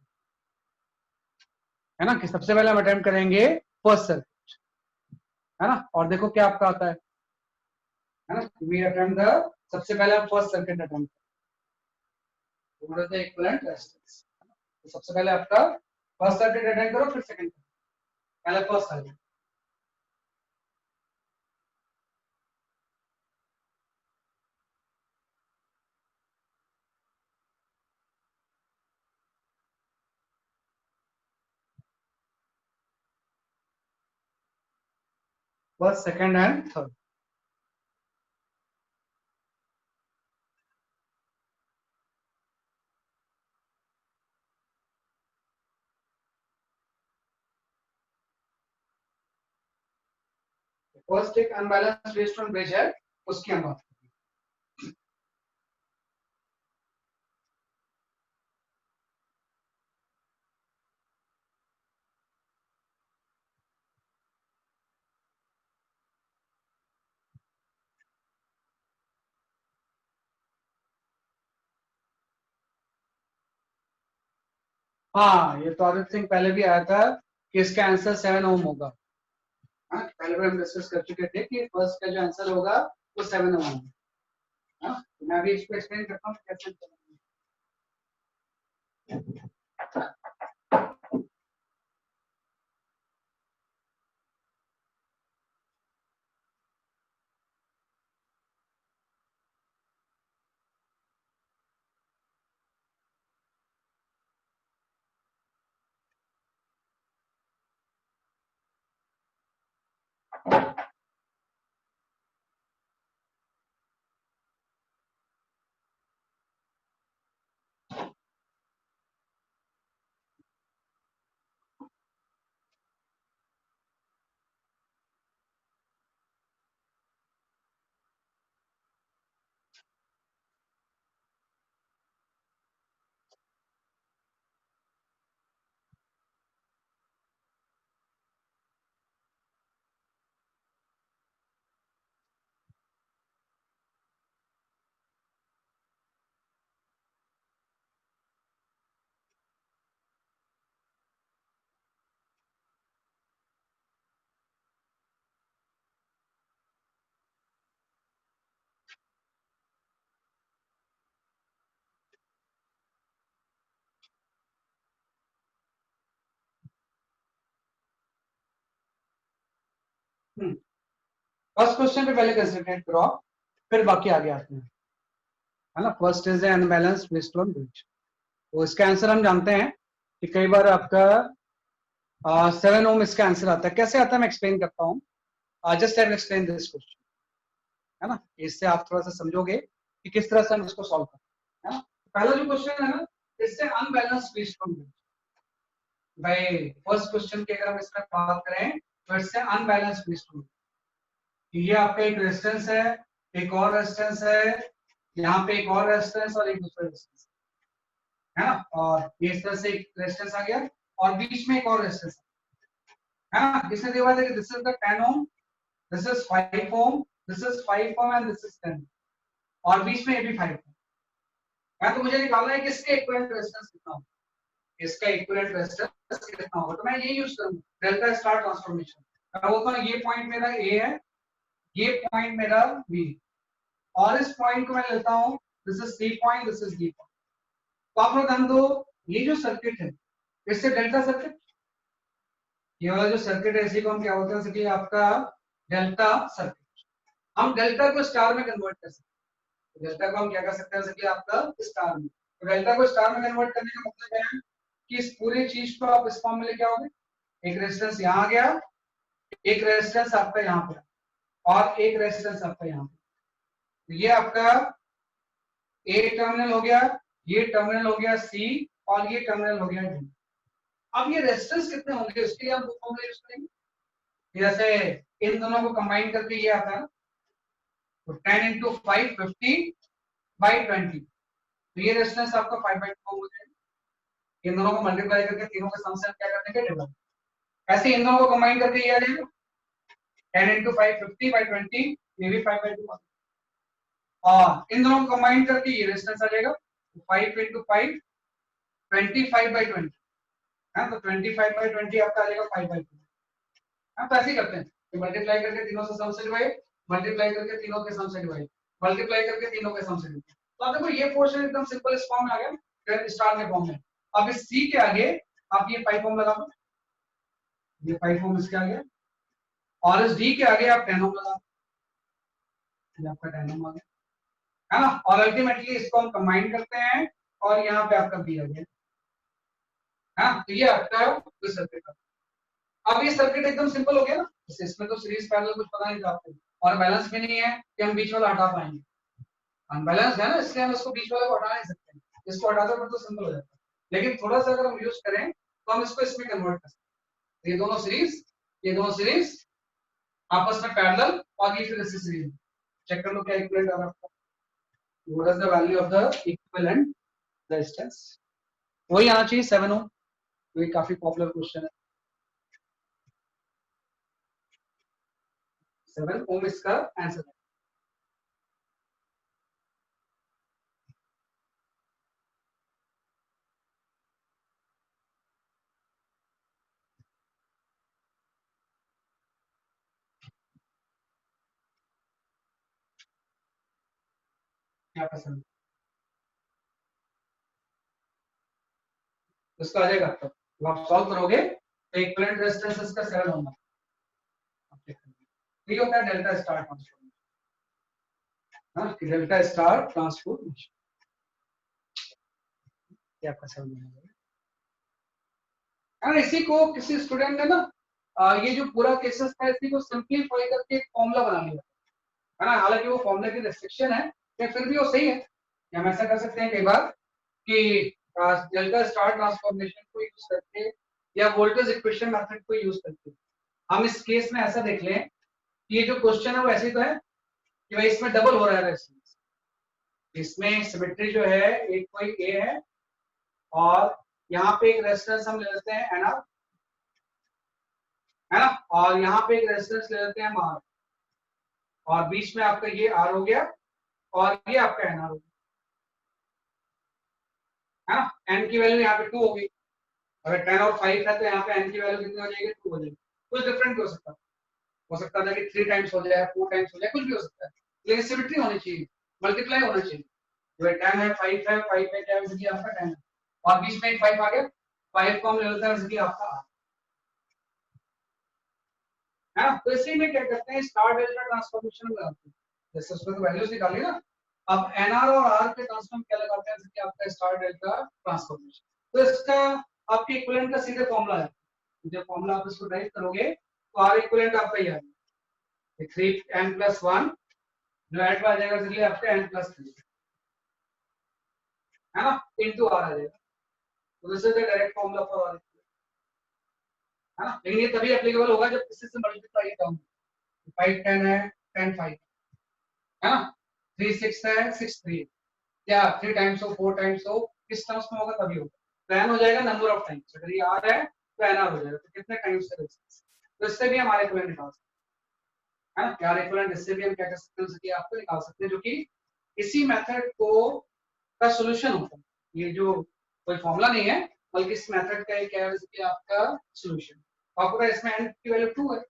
है ना, कि सबसे पहले हम अटेम्प्ट करेंगे फर्स्ट सर्किट, है ना। और देखो क्या आपका आता है ना। वी अटेम्प्ट द, सबसे पहले आप first circuit attempt equivalent resistance. तो सबसे पहले आपका फर्स्ट सर्किट अटेम्प्ट करो, फिर सेकंड, पहले first circuit. First second and third. First एक अनबैलेंस वेस्टर्न ब्रिज है, उसकी हम बात करेंगे। हाँ, ये तो आदित्य सिंह पहले भी आया था कि इसका आंसर 7 ओम होगा। हाँ, पहले भी हम डिस्कस कर चुके थे कि फर्स्ट का जो आंसर होगा वो 7 ओम होगा। हाँ, तो मैं अभी इसको एक्सप्लेन करता हूँ कैसे फर्स्ट क्वेश्चन पे पहले कंसंट्रेट करो, फिर बाकी आगे आते हैं, है ना। फर्स्ट इज अनबैलेंस्ड क्लेस्ट्रॉल ब्रिज। तो इसका आंसर हम जानते हैं कि कई बार आपका 7 ओम इसका आंसर आता है। कैसे आता है मैं एक्सप्लेन करता हूँ। Just I will explain this question, है ना। इससे आप थोड़ा सा समझोगे कि किस तरह से हम इसको सॉल्व करते हैं, है ना। पहला जो क्वेश्चन है ना, इससे अनबैलेंस्ड क्लेस्ट्रॉल ब्रिज। भाई फर्स्ट क्वेश्चन की अगर हम इसका बात करें तो इससे अनबैलेंस्ड क्लेस्ट्रॉल, ये आपका एक रेजिस्टेंस है, एक और रेजिस्टेंस है, यहाँ पे एक और रेजिस्टेंस और एक दूसरा रेजिस्टेंस, है ना। और ये इस तरह से एक रेजिस्टेंस आ गया और बीच में एक और रेजिस्टेंस है ना। इसने दिया है कि this is the 10 ohm, this is 5 ohm, this is 5 ohm and this is 10 और बीच में ये भी 5 ओम है। तो मुझे निकालना है कि इसके इक्विवेलेंट रेजिस्टेंस कितना होगा, इसका इक्विवेलेंट रेजिस्टेंस कितना होगा। तो मैं ये यूज करूंगा डेल्टा स्टार ट्रांसफॉर्मेशन। मैं बोलता हूँ ये पॉइंट मेरा ए है, ये पॉइंट मेरा बी, और इस पॉइंट को मैं लेता हूँ, this is C point, this is D point. तो आप लोग ध्यान दो, ये जो सर्किट है इससे डेल्टा सर्किट, ये वाला जो सर्किट है इसी को हम क्या बोलते हैं, कि आपका डेल्टा सर्किट। हम डेल्टा को स्टार में कन्वर्ट कर सकते हैं, डेल्टा को हम क्या कर सकते हैं, कि आपका स्टार में। तो डेल्टा को स्टार में कन्वर्ट करने का मतलब है कि इस पूरी चीज को आप इस फॉर्म में लेके आओगे। एक रेजिस्टेंस यहाँ आ गया, एक रेजिस्टेंस आपका यहाँ पे और एक रेजिस्टेंस आपका यहाँ पे। तो ये आपका ए टर्मिनल हो गया, ये टर्मिनल हो गया सी और ये टर्मिनल हो गया डी। अब ये रेजिस्टेंस कितने होंगे उसके लिए हम दो फॉर्मूला यूज करेंगे। जैसे इन दोनों को कंबाइन करके ये आता है, तो 10 इंटू 5 50 बाई 20, तो ये रेजिस्टेंस आपका 5/2 हो जाएगा। इन दोनों को मल्टीप्लाई करके तीनों के सम से क्या कर देंगे, डिवाइड। ऐसे इन दोनों को कंबाइन करके ये आ जाएगा 10 इंटू 5 50 बाई 20, ये भी 5/2। और इन दोनों को कंबाइन करके ये रेजिस्टेंस आ जाएगा 5 इंटू 5 25/20 है, तो 25/20 आपका आ जाएगा 5/2। हम तो ऐसे ही करते हैं कि मल्टीप्लाई करके तीनों से सम से डिवाइड, मल्टीप्लाई करके तीनों के सम से डिवाइड, मल्टीप्लाई करके तीनों के सम से डिवाइड। तो आप देखो ये पोर्शन एकदम सिंपल इस फॉर्म में आ गया, फिर स्टार के फॉर्म में। अब इस सी के आगे आप ये 5 ओम लगा दो, ये 5 ओम इसके आगे, और इस डी के आगे आप 10 ओम लगा दो, ये आपका 10 ओम आ गया, है ना। और अल्टीमेटली इसको हम कंबाइन करते हैं और यहाँ पे आपका बी आ गया, हाँ। तो ये आपका सर्किट। अब ये सर्किट एकदम सिंपल हो गया ना, इसमें तो सीरीज पैरेलल कुछ पता नहीं था आपको, और बैलेंस भी नहीं है कि हम बीच वाला हटा पाएंगे, अनबैलेंस है ना, इसलिए हम इसको बीच वाले को हटा नहीं सकते। इसको हटा दो तो सिंपल हो जाता है। लेकिन थोड़ा सा अगर हम यूज करें तो हम इसको इसमें कन्वर्ट कर सकते हैं। ये दोनों सीरीज आपस में पैरेलल, और ये फिर इससे सीरीज। चेक कर लो क्या इक्विवेलेंट आ रहा है आपका, what is the value of the equivalent resistance. वही आना चाहिए 7 ओम। तो ये काफी पॉपुलर क्वेश्चन है। 7 ओम इसका आंसर है। क्या पसंद उसका आ जाएगा। तो आप सॉल्व करोगे तो इक्विवेलेंट रेजिस्टेंस इसका 7 होगा। ये होता है डेल्टा स्टार ट्रांसफॉर्मेशन, हाँ, डेल्टा स्टार ट्रांसफॉर्मेशन। क्या आपका 7 होगा। और इसी को किसी स्टूडेंट ने ना ये जो पूरा केसेस था इसी को सिंपलीफाई करके एक फॉर्मूला बना लिया, है ना। हालांकि वो फॉर्मूला की रिस्ट्रिक्शन है, लेकिन फिर भी वो सही है। हम ऐसा कर सकते हैं कई बार कि डेल्टा स्टार ट्रांसफॉर्मेशन को यूज करके या वोल्टेज इक्वेशन मेथड को यूज करके हम इस केस में ऐसा देख लें कि ये जो क्वेश्चन है वो ऐसे तो है कि भाई इसमें डबल हो रहा है रेजिस्टेंस, इसमें सिमेट्री जो है एक कोई ए है और यहाँ पे एक रेजिस्टेंस हम ले लेते हैं एनआर, है ना, और यहाँ पे एक रेजिस्टेंस ले लेते हैं आर, और बीच में आपका ये आर हो गया और ये आपका एनआर हो गया, है ना। एन की वैल्यू यहाँ पे 2 होगी, अगर 10 और 5 है तो यहाँ पे एन की वैल्यू कितनी हो जाएगी, 2 हो जाएगी। कुछ डिफरेंट हो सकता था कि 3 टाइम्स हो जाए, 4 टाइम्स हो जाए, कुछ भी हो सकता है, लेकिन सिमेट्री होनी चाहिए, मल्टीप्लाई होना चाहिए। जो 10 है 5 है, 5 है क्या है, आपका 10 है और बीच में एक 5 आ गया, 5 को हम ले लेते हैं आपका, है ना। तो इसी में क्या करते हैं, स्टार डेल्टा ट्रांसफॉर्मेशन लगाते हैं। जैसे उसमें तो वैल्यूज निकाली ना, अब एनआर और आर के टर्म्स में क्या लगाते हैं, जैसे कि आपका स्टार डेल्टा ट्रांसफॉर्मेशन। तो इसका आपके इक्विवेलेंट का सीधे फॉर्मूला है, जब फॉर्मूला आप इसको ड्राइव करोगे तो आर इक्विवेलेंट आपका ये आएगा 3n+1 डिवाइड बाय आ जाएगा चलिए आपका n+3, है ना, इनटू आर आ जाएगा। तो this is the direct formula for R, है ना। लेकिन ये तभी एप्लीकेबल होगा जब किसी से मल्टीप्लाई कम, 5 10 है, 10 5, है ना, 3 6 है, 6 3, क्या 3 टाइम्स हो 4 टाइम्स हो, किस टर्म्स में होगा तभी होगा। तो n हो जाएगा नंबर ऑफ टाइम्स, अगर ये r है तो nr हो जाएगा, तो कितने टाइम्स है। तो इससे भी हमारे इक्विवेलेंट निकाल सकते हैं, है ना, क्या इक्विवेलेंट, इससे भी हम क्या कर सकते हैं, कि आपको निकाल सकते हैं, जो कि इसी मेथड को का सॉल्यूशन होता है। ये जो कोई फॉर्मूला नहीं है, बल्कि इस मेथड का एक क्या है कि आपका सॉल्यूशन। आपको इसमें n की वैल्यू 2 है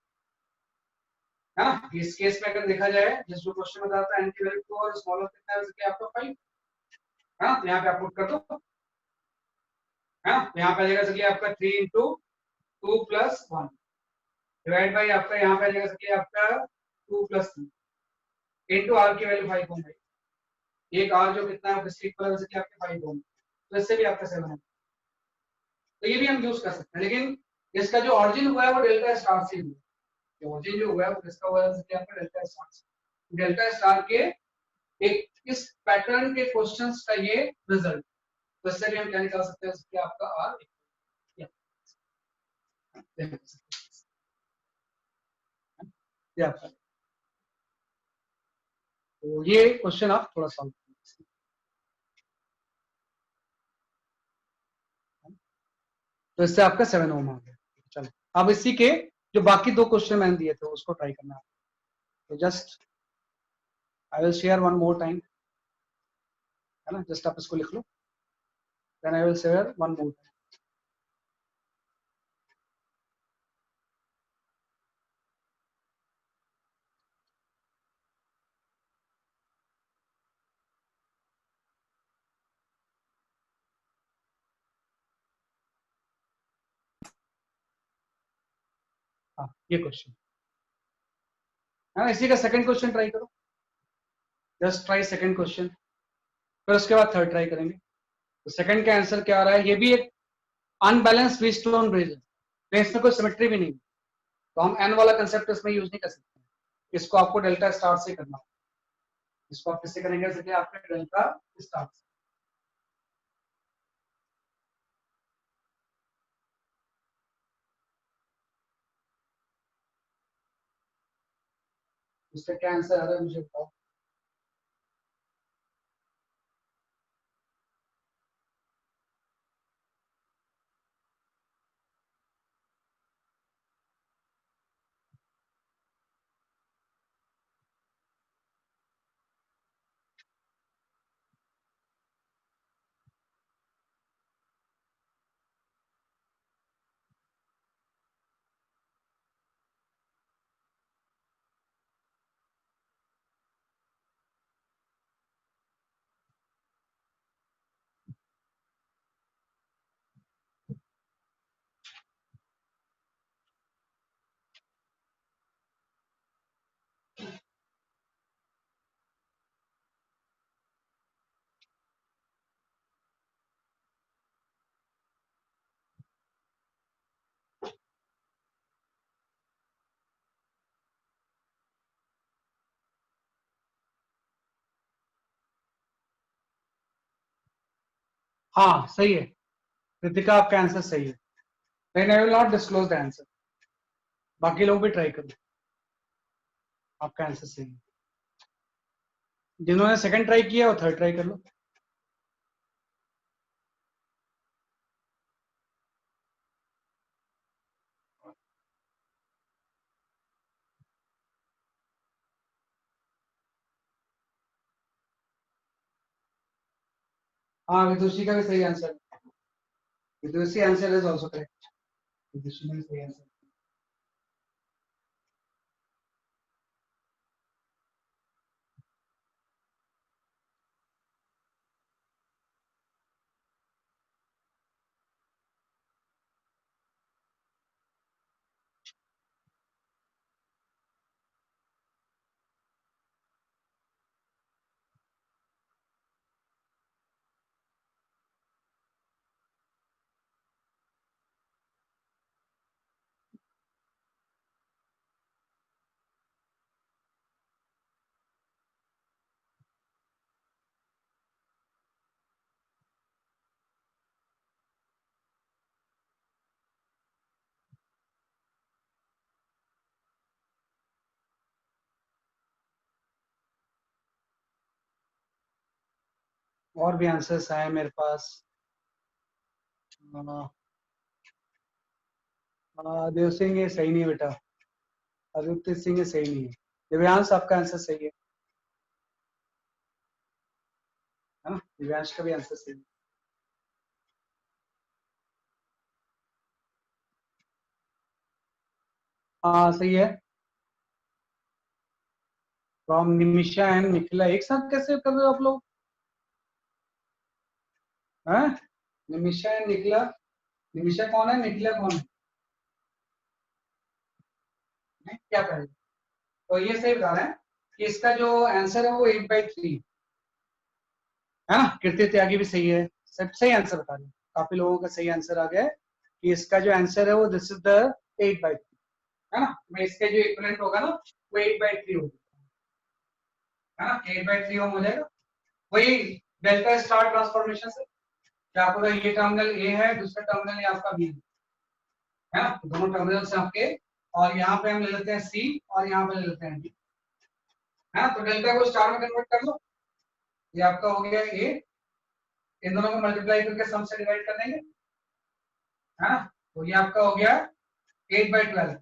ना। इस केस में अगर देखा जाए, जिस जो क्वेश्चन में था n की वैल्यू 2 और स्मॉलर कितना है, कि आपका 5, है ना। तो यहाँ पे आप पुट कर दो, है ना। तो यहाँ पे आ जाएगा कि आपका 3 इंटू 2 + 1 डिवाइड बाई आपका यहाँ पे आ जाएगा कि आपका 2 + 3 इंटू आर की वैल्यू 5 ओम है। एक आर जो कितना है किसके इक्वल है, कि आपके 5 ओम, तो इससे भी आपका 7 है। तो ये भी हम यूज कर सकते हैं, लेकिन इसका जो ऑरिजिन हुआ है वो डेल्टा स्टार से हुआ है। ऑरिजिन जो हुआ है वो किसका हुआ है, कि आपका डेल्टा स्टार से। डेल्टा स्टार के एक इस पैटर्न के क्वेश्चंस का ये रिजल्ट, तो इससे भी हम क्या निकाल सकते हैं, कि आपका आर तो ये क्वेश्चन आप थोड़ा सॉल्व करिए। तो इससे आपका 7 ओम आ गया। चलो अब इसी के जो बाकी दो क्वेश्चन मैंने दिए थे उसको ट्राई करना है। तो just I will share one more time, है ना, जस्ट आप इसको लिख लो, then I will share one more time. हाँ ये क्वेश्चन है ना, इसी का सेकंड क्वेश्चन ट्राई करो, जस्ट ट्राई सेकंड क्वेश्चन, फिर उसके बाद थर्ड ट्राई करेंगे। तो सेकंड का आंसर क्या आ रहा है, ये भी एक अनबैलेंस व्हीटस्टोन ब्रिज है, तो इसमें कोई सिमेट्री भी नहीं, तो हम एन वाला कंसेप्ट इसमें यूज नहीं कर सकते। इसको आपको डेल्टा स्टार से करना, इसको आप किससे करेंगे, जैसे आपके डेल्टा स्टार से। इसका क्या आंसर आ रहा है मुझे बताओ। हाँ सही है कृतिका, आपका आंसर सही है, लेकिन आई will not disclose the answer, बाकी लोग भी ट्राई करो। आपका आंसर सही है, जिन्होंने सेकंड ट्राई किया वो थर्ड ट्राई कर लो। हाँ विदुषी का भी सही answer, Vidushi answer is also correct, Vidushi ने सही आंसर। और भी आंसर्स आए मेरे पास। देव सिंह ये सही नहीं है बेटा, आदित्य सिंह ये सही नहीं है। दिव्यांश आपका आंसर सही है ना? दिव्यांश का भी आंसर सही है। हाँ सही है। फ्रॉम निमिषा एंड निखिला, एक साथ कैसे कर रहे हो आप लोग? हैं? निमिषा एंड निखिला, निमिषा कौन है, निखिला कौन है? क्या करें? तो ये सही बता रहे हैं कि इसका जो आंसर है वो 8/3 है ना। कीर्ति त्यागी भी सही है, सब सही आंसर बता रहे हैं। काफी लोगों का सही आंसर आ गया है कि इसका जो आंसर है वो दिस इज द 8/3 है ना। मैं इसका जो इक्विवेलेंट होगा ना वो 8/3 होगा, है ना। 8/3 हो जाएगा। वही डेल्टा स्टार ट्रांसफॉर्मेशन से क्या आपका ये टर्मिनल ए है, दूसरा टर्मिनल ये आपका बी है ना। दोनों टर्मिनल से आपके, और यहाँ पे हम ले लेते हैं सी और यहाँ पे ले लेते हैं डी, है ना। तो डेल्टा को स्टार में कन्वर्ट कर लो, ये आपका हो गया ए, इन दोनों को मल्टीप्लाई करके सम से डिवाइड कर देंगे, है ना। तो ये आपका हो गया 8/12।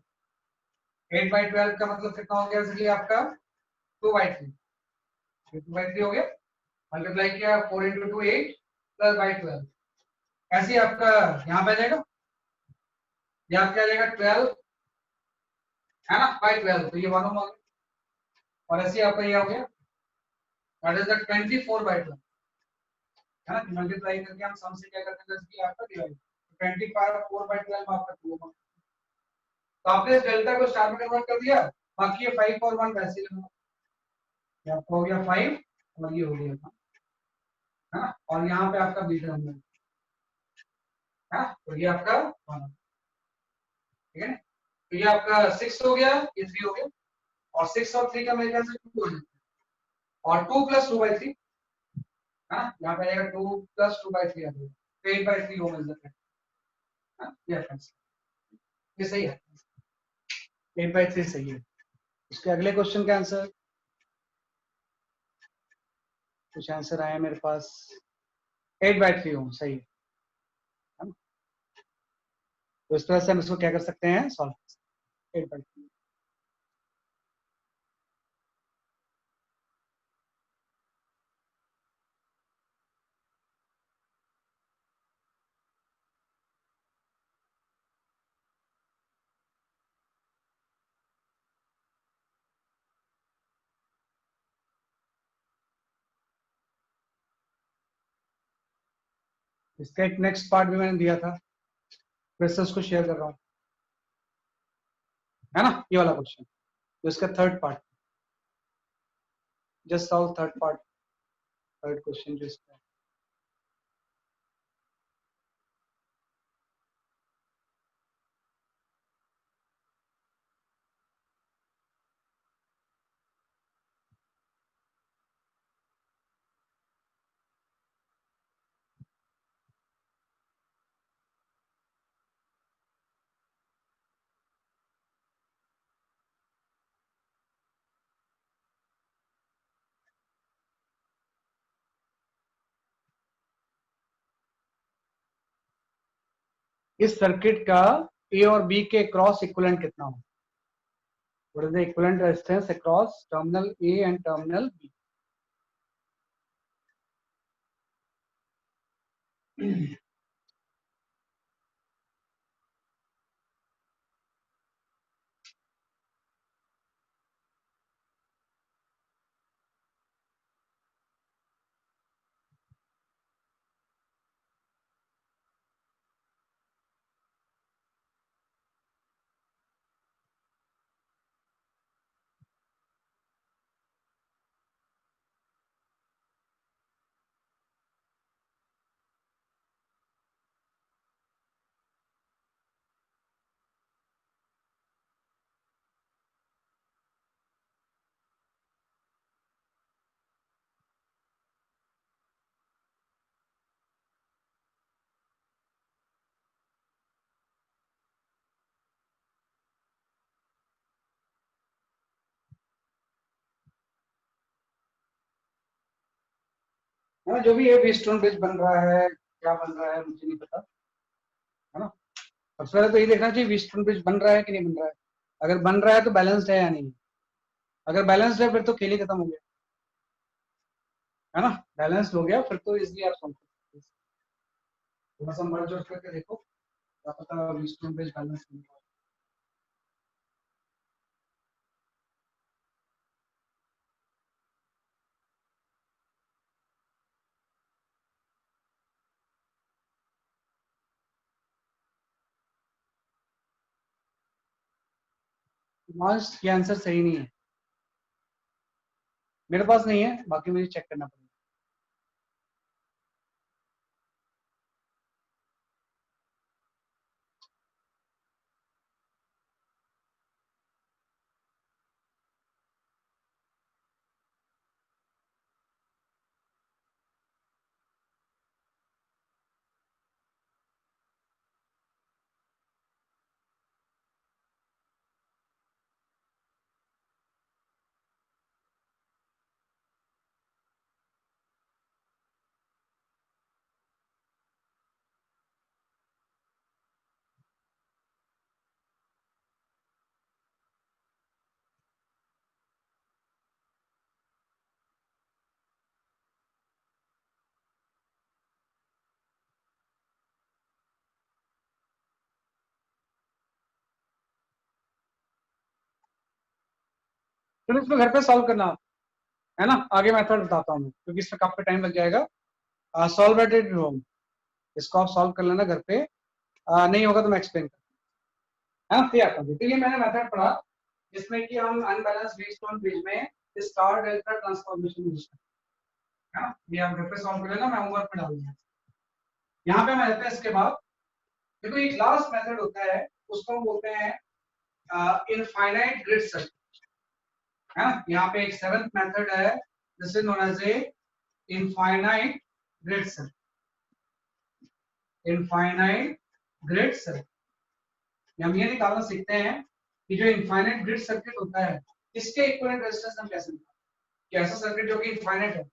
8/12 का मतलब कितना हो गया इसलिए आपका 2/3, 2/3 हो गया। मल्टीप्लाई किया 4 × 2 8 +/12, ऐसे ही आपका यहाँ पे आ जाएगा, ये आपका आ जाएगा 12 है ना बाई 12, तो ये 1 हो गया। और ऐसे ही आपका ये हो गया दैट इज द 24/12, है ना। मल्टीप्लाई करके हम सम से क्या करते हैं इसकी आपका डिवाइड, 24/12 आपका 2 होगा। तो आपने इस डेल्टा को स्टार में कन्वर्ट कर दिया, बाकी ये 5 और 1 वैसे ही रहेगा। ये आपका हो गया 5 और ये हो गया 1, है ना। और यहाँ पे आपका बी टर्मिनल है, तो ये आपका 1, ठीक है। तो ये आपका 6 हो गया, ये 3 हो गया, और 6 और 3 का मेरे ख्याल से 2 हो जाता है, और 2 + 2/3 है ना। यहाँ पे आएगा 2 + 2/3 आ जाएगा, तो 8/3 हो मिल जाता है, ये आंसर, ये सही है, 8/3 सही है। इसके अगले क्वेश्चन का आंसर, कुछ आंसर आया मेरे पास, 8/3 हो सही है ना? तो इस तरह से हम इसको क्या कर सकते हैं, सॉल्व 8/3। इसका एक नेक्स्ट पार्ट भी मैंने दिया था, फिर से उसको शेयर कर रहा हूँ, है ना, ये वाला क्वेश्चन, तो इसका third part, just solve third part, third question जो इसका है। इस सर्किट का ए और बी के क्रॉस इक्विवेलेंट कितना हो? What is the equivalent resistance across terminal A and terminal B? है ना, जो भी ये व्हीटस्टोन ब्रिज बन रहा है, क्या बन रहा है मुझे नहीं पता, है ना। सबसे पहले तो ये देखना चाहिए व्हीटस्टोन ब्रिज बन रहा है कि नहीं बन रहा है। अगर बन रहा है तो बैलेंस्ड है या नहीं, अगर बैलेंस्ड है फिर तो खेल ही खत्म हो गया, है ना। बैलेंस्ड हो गया फिर तो इसलिए आप समझ सकते हैं। थोड़ा सा मर्ज जोड़ करके देखो, क्या पता व्हीटस्टोन ब्रिज बैलेंस नहीं हो। मार्क्स ये आंसर सही नहीं है, मेरे पास नहीं है, बाकी मुझे चेक करना पड़ेगा। फिर इसमें घर पे सॉल्व करना, है ना। आगे मेथड बताता हूँ मैं, क्योंकि इसमें काफी टाइम लग जाएगा। सॉल्व एट इट होम, इसको आप सॉल्व कर लेना घर पे। नहीं होगा तो मैं एक्सप्लेन कर, है ना। फिर आता हूँ, तो ये मैंने मेथड पढ़ा जिसमें कि हम अनबैलेंस व्हीटस्टोन ब्रिज में स्टार डेल्टा ट्रांसफॉर्मेशन यूज करते हैं, है ना। ये आप घर पे सॉल्व कर लेना, मैं होमवर्क में डालूंगा। यहाँ पे मैं लेते हैं इसके बाद, देखो एक लास्ट मेथड होता है, उसको हम बोलते हैं इनफाइनाइट ग्रिड सर्किट, है ना। यहाँ पे एक सेवेंथ मेथड है, this is known as a infinite grid circuit, infinite grid circuit. हम ये निकालना सीखते हैं कि जो इनफाइनाइट ग्रिड सर्किट होता है इसके इक्विवेलेंट रेजिस्टेंस हम कैसे निकालें, कि ऐसा सर्किट जो कि इनफाइनाइट है।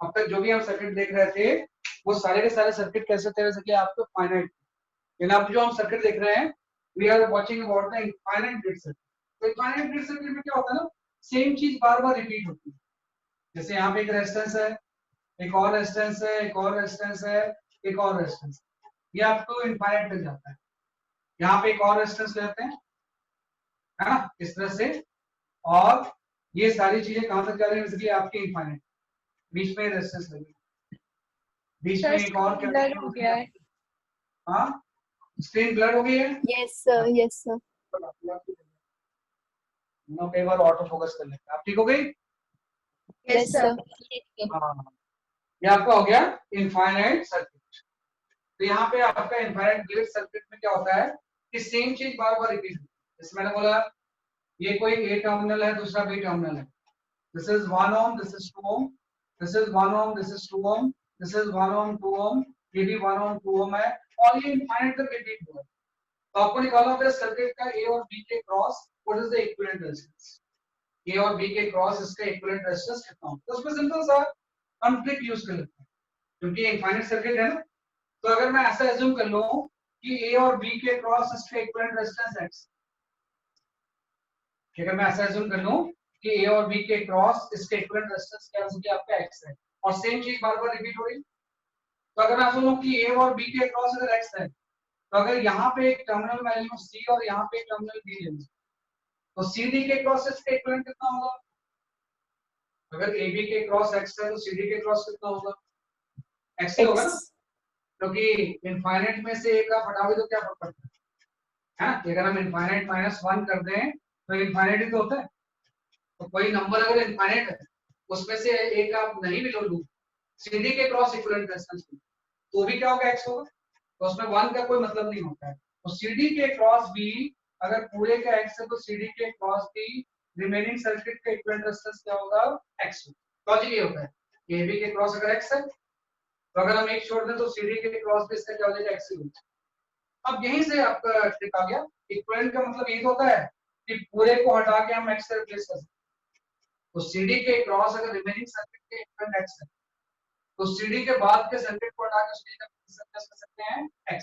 अब तक जो भी हम सर्किट देख रहे थे वो सारे के सारे सर्किट कैसे थे, वैसे कि आपको फाइनाइट, लेकिन अब जो हम सर्किट देख रहे हैं we are watching about the infinite grid circuit. तो इनफाइनाइट ग्रिड सर्किट में क्या होता है ना, सेम चीज बार बार रिपीट होती है। जैसे यहाँ पे एक रेजिस्टेंस है, एक और रेजिस्टेंस है, एक और रेजिस्टेंस है, एक और रेजिस्टेंस, ये आपको इनफाइनाइट तक जाता है। यहाँ पे एक और रेजिस्टेंस लेते हैं, है ना, इस तरह से। और ये सारी चीजें कहां तक जा रही है, जैसे कि आपके इनफाइनाइट, बीच में रेजिस्टेंस लगी, बीच में एक और क्या ब्लर हो गया है। हाँ, स्क्रीन ब्लर हो गई है। Yes sir, yes sir. कई बार ऑटो फोकस कर लेते हैं, आप ठीक हो गई। Yes sir. हाँ, ये आपका हो गया इनफाइनाइट सर्किट। तो यहाँ पे आपका इनफाइनाइट ग्रिड सर्किट में क्या होता है कि सेम चीज बार बार रिपीट होती है। जैसे मैंने बोला ये कोई ए टर्मिनल है, दूसरा बी टर्मिनल है, this is 1 ohm, this is 2 ohm, this is 1 ohm, this is 2 ohm, this is 1 ohm, 2 ohm, ये भी 1 ohm, 2 ohm है, और ये इनफाइनाइट तक रिपीट हुआ है। तो आपको निकालना होता है सर्किट का ए और बी के cross what is the equivalent resistance, A और बी के क्रॉस इसका इक्विवेलेंट रेजिस्टेंस कितना होगा। तो उसमें सिंपल सा हम ट्रिक यूज कर लेते हैं, क्योंकि इनफाइनाइट सर्किट है ना। तो अगर मैं ऐसा एज्यूम कर लूं कि ए और बी के क्रॉस इसका इक्विवेलेंट रेजिस्टेंस एक्स, अगर मैं ऐसा एज्यूम कर लूं कि ए और बी के क्रॉस इसके इक्विवेलेंट रेजिस्टेंस क्या हो गया आपका एक्स है, और सेम चीज बार बार रिपीट हो रही। तो अगर मैं ऐसा लूं कि ए और बी के क्रॉस अगर एक्स है, तो अगर यहाँ पे एक टर्मिनल मैं ले लूं सी और यहाँ पे एक टर्मिनल बी ले लूं, तो सी डी के क्रॉस इसका इक्विवेलेंट कितना होगा। अगर ए बी के क्रॉस एक्स है तो सी डी के क्रॉस कितना होगा, एक्स ही होगा ना, क्योंकि इनफाइनाइट में से एक आप हटाओगे तो क्या फर्क पड़ता है ना। अगर हम इनफाइनाइट -1 कर दें तो इनफाइनाइट ही तो होता है। तो कोई नंबर अगर इनफाइनाइट है उसमें से एक आप नहीं भी लो, सीडी के क्रॉस इक्विवेलेंट रेजिस्टेंस तो भी क्या होगा, एक्स होगा। तो उसमें 1 का कोई मतलब नहीं होता है। तो सीडी के क्रॉस बी अगर पूरे का एक्स है तो सीडी के क्रॉस बी रिमेनिंग सर्किट का इक्विवेलेंट रेजिस्टेंस क्या होगा, एक्स। लॉजिक ये होता है, ए बी के क्रॉस अगर एक्स है तो अगर हम एक छोड़ दें तो सीडी के क्रॉस पे इसका क्या हो जाएगा, एक्स ही होगा। अब यहीं से आपका ट्रिक आ गया। इक्विवेलेंट का मतलब ये होता है कि पूरे को हटा के हम एक्स से रिप्लेस कर सकते हैं। तो सीडी के क्रॉस अगर रिमेनिंग सर्किट के इक्विवेलेंट एक्स है तो CD के बाद के सर्किट को हटा के CD का प्लस कर सकते हैं X।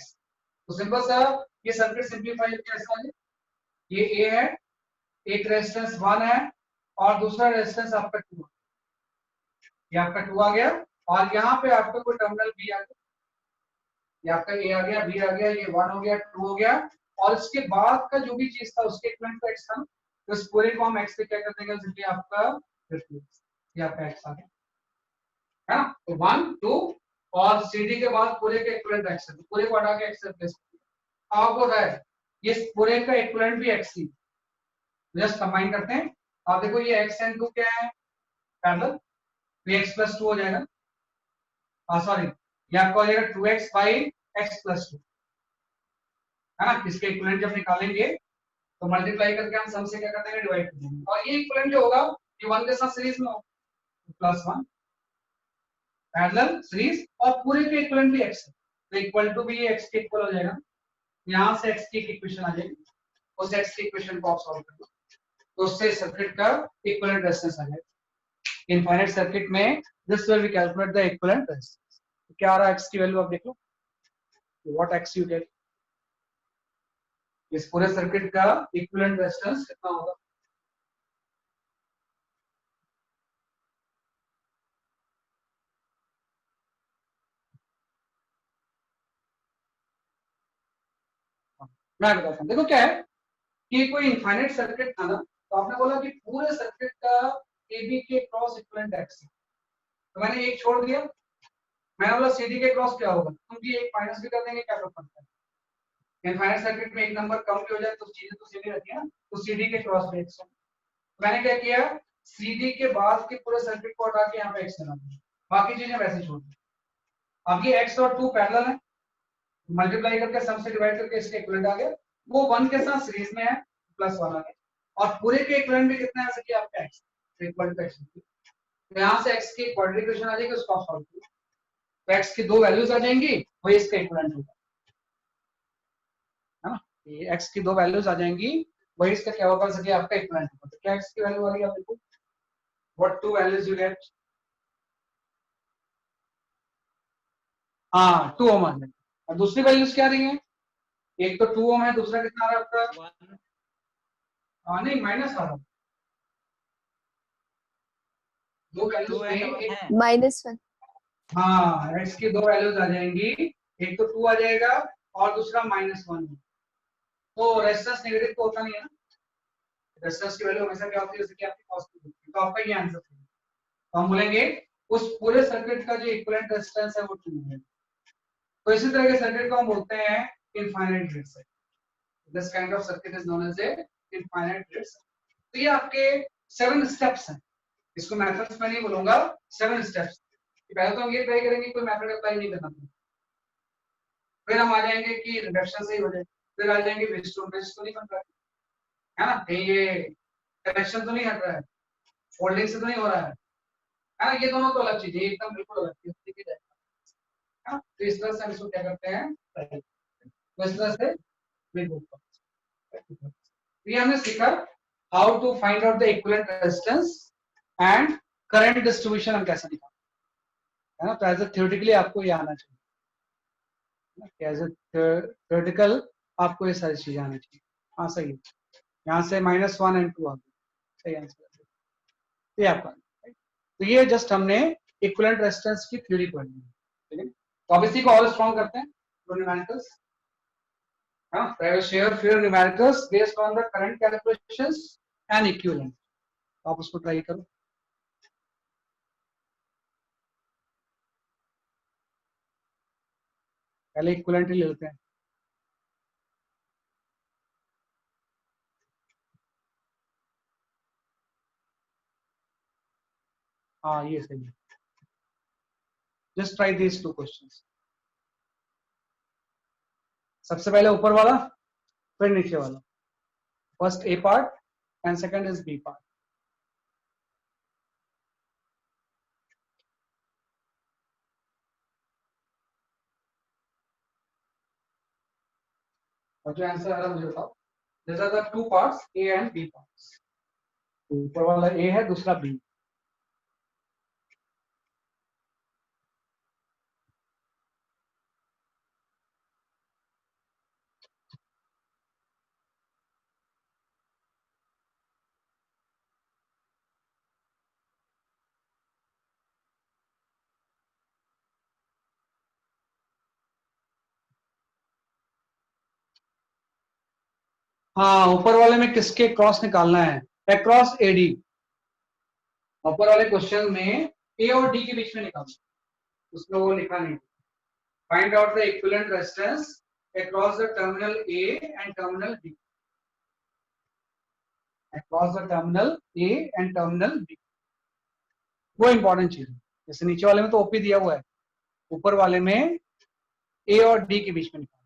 तो सिंपल सा ये सर्किट सिंपलीफाई कैसा है, ये A है, एक रेजिस्टेंस 1 है और दूसरा रेजिस्टेंस आपका 2 है, ये आपका 2 आ गया और यहाँ पे आपका कोई टर्मिनल B आ गया, ये आपका A आ गया, B आ गया, ये 1 हो गया, 2 हो गया और इसके बाद का जो भी चीज था उसके इक्विवेलेंट का X था, तो इस पूरे को हम X से क्या कर देंगे, सिंपली आपका ये आपका X आ गया है ना। तो 1 2 और CD के बाद पूरे के इक्विवेलेंट X है, तो पूरे को हटा के X से रिप्लेस कर दिया। आपको पता है ये पूरे का इक्विवेलेंट भी X ही, जस्ट कंबाइन करते हैं। आप देखो ये X एंड 2 क्या है, पैरेलल, तो X प्लस 2 हो जाएगा, सॉरी ये आपका हो जाएगा 2x बाई x प्लस 2 है ना। इसके इक्विवेलेंट जब निकालेंगे तो मल्टीप्लाई करके हम सम से क्या कर देंगे, डिवाइड कर देंगे और ये इक्विवेलेंट जो होगा ये 1 के साथ सीरीज में होगा, प्लस 1 पैरेलल सीरीज और पूरे के इक्विवेलेंट भी x है, तो इक्वल टू भी ये x के इक्वल हो जाएगा। यहां से x की एक इक्वेशन आ जाएगी, उस x की इक्वेशन को आप सॉल्व कर दो तो उससे सर्किट का इक्विवेलेंट रेजिस्टेंस आ जाएगा। इनफाइनाइट सर्किट में this way we calculate the equivalent resistance. क्या आ रहा है x की वैल्यू, आप देख लो व्हाट x यू गेट, इस पूरे सर्किट का इक्विवेलेंट रेजिस्टेंस कितना होगा, मैं बताता हूँ। देखो क्या है कि कोई इनफाइनाइट सर्किट था ना, तो आपने बोला कि पूरे सर्किट का AB के क्रॉस इक्विवेलेंट x है, तो मैंने एक छोड़ दिया, मैंने बोला CD के क्रॉस क्या होगा, तुम भी एक माइनस भी कर देंगे, क्या फर्क पड़ता है। इनफाइनाइट सर्किट में एक नंबर कम भी हो जाए तो चीजें तो सेम ही रहती है ना, तो CD के क्रॉस पे x है। मैंने क्या किया, CD के बाद के पूरे सर्किट को हटा के यहाँ पे x लगा दिया, बाकी चीजें वैसे छोड़ दी। अब ये x और 2 पैरेलल है, मल्टीप्लाई करके सम से डिवाइड करके इसके इक्विवेलेंट आ गया, वो 1 के साथ सीरीज में है, प्लस 1 आ गया और पूरे के इक्विवेलेंट भी कितना है, जैसे कि आपका x इक्वल टू x, तो यहां से x की क्वाड्रेटिक इक्वेशन आ जाएगी, उसको सॉल्व करो तो x की दो वैल्यूज आ जाएंगी, वही इसका इक्विवेलेंट होगा, है ना। ये x की दो वैल्यूज आ जाएंगी, वही इसका क्या होगा, जैसे कि आपका इक्विवेलेंट होगा। तो क्या x की वैल्यू आ रही है, आप देखो what to values you get, हाँ 2 ओम आ जाएगा और दूसरी वैल्यूज क्या आ रही है, एक तो 2 ओम है, दूसरा कितना आ रहा है आपका, नहीं माइनस आ रहा है, दो वैल्यूज में एक, -1 हाँ x की दो वैल्यूज आ जाएंगी, एक तो 2 आ जाएगा और दूसरा -1, तो रेजिस्टेंस नेगेटिव तो होता नहीं है ना, रेजिस्टेंस की वैल्यू हमेशा क्या होती है, जैसे कि आपकी पॉजिटिव होती है, तो आपका ये आंसर है। तो हम बोलेंगे उस पूरे सर्किट का जो इक्विवेलेंट रेजिस्टेंस है वो 2 है। तो इसी तरह के सर्किट को हम बोलते हैं infinite grid circuit, this kind of circuit is known as a infinite grid circuit. तो ये आपके 7 स्टेप्स हैं, इसको मेथड्स में नहीं बोलूंगा, 7 स्टेप्स। पहले तो हम ये ट्राई करेंगे कोई मेथड अप्लाई नहीं करना, फिर हम आ जाएंगे कि रिडक्शन से ही हो जाए, फिर आ जाएंगे बेस टू बेस तो नहीं बन रहा है ना, कहीं ये कनेक्शन तो नहीं हट रहा है, फोल्डिंग से तो नहीं हो रहा है ना, ये दोनों तो अलग चीज है, एकदम बिल्कुल अलग चीज है ना। तो इस तरह से हम इसको क्या करते हैं, तो इस तरह से ये हमने सीखा how to find out the equivalent resistance and current distribution हम कैसे निकालें, है ना। तो एज ए थ्योरेटिकली आपको ये आना चाहिए, एज ए थ्योरेटिकल आपको ये सारी चीजें आनी चाहिए। हाँ सही है, यहाँ से -1 एंड 2 आ गई, सही आंसर, ये आपका। तो ये जस्ट हमने इक्विवेलेंट रेजिस्टेंस की थ्योरी पढ़ी है, ठीक है। तो अब इसी को और स्ट्रॉन्ग करते हैं, न्यूमेरिकल्स, हाँ, I will share few numericals based on the current calculations and equivalent, आप उसको ट्राई करो। पहले इक्विवेलेंट ही ले लेते हैं, हाँ ये सही है, just try these two questions. सबसे पहले ऊपर वाला फिर नीचे वाला, first A part and second is B part. और जो आंसर आ रहा है मुझे बताओ, this are the two parts A and B parts, ऊपर वाला ए है, दूसरा बी। हाँ, ऊपर वाले में किसके क्रॉस निकालना है, अक्रॉस एडी। ऊपर वाले क्वेश्चन में ए और डी के बीच में निकालना, उसमें वो लिखा नहीं। Find out the equivalent resistance across the terminal A and terminal B, across the terminal A and terminal B, वो इंपॉर्टेंट चीज है। जैसे नीचे वाले में तो ओपी दिया हुआ है, ऊपर वाले में ए और डी के बीच में निकालना।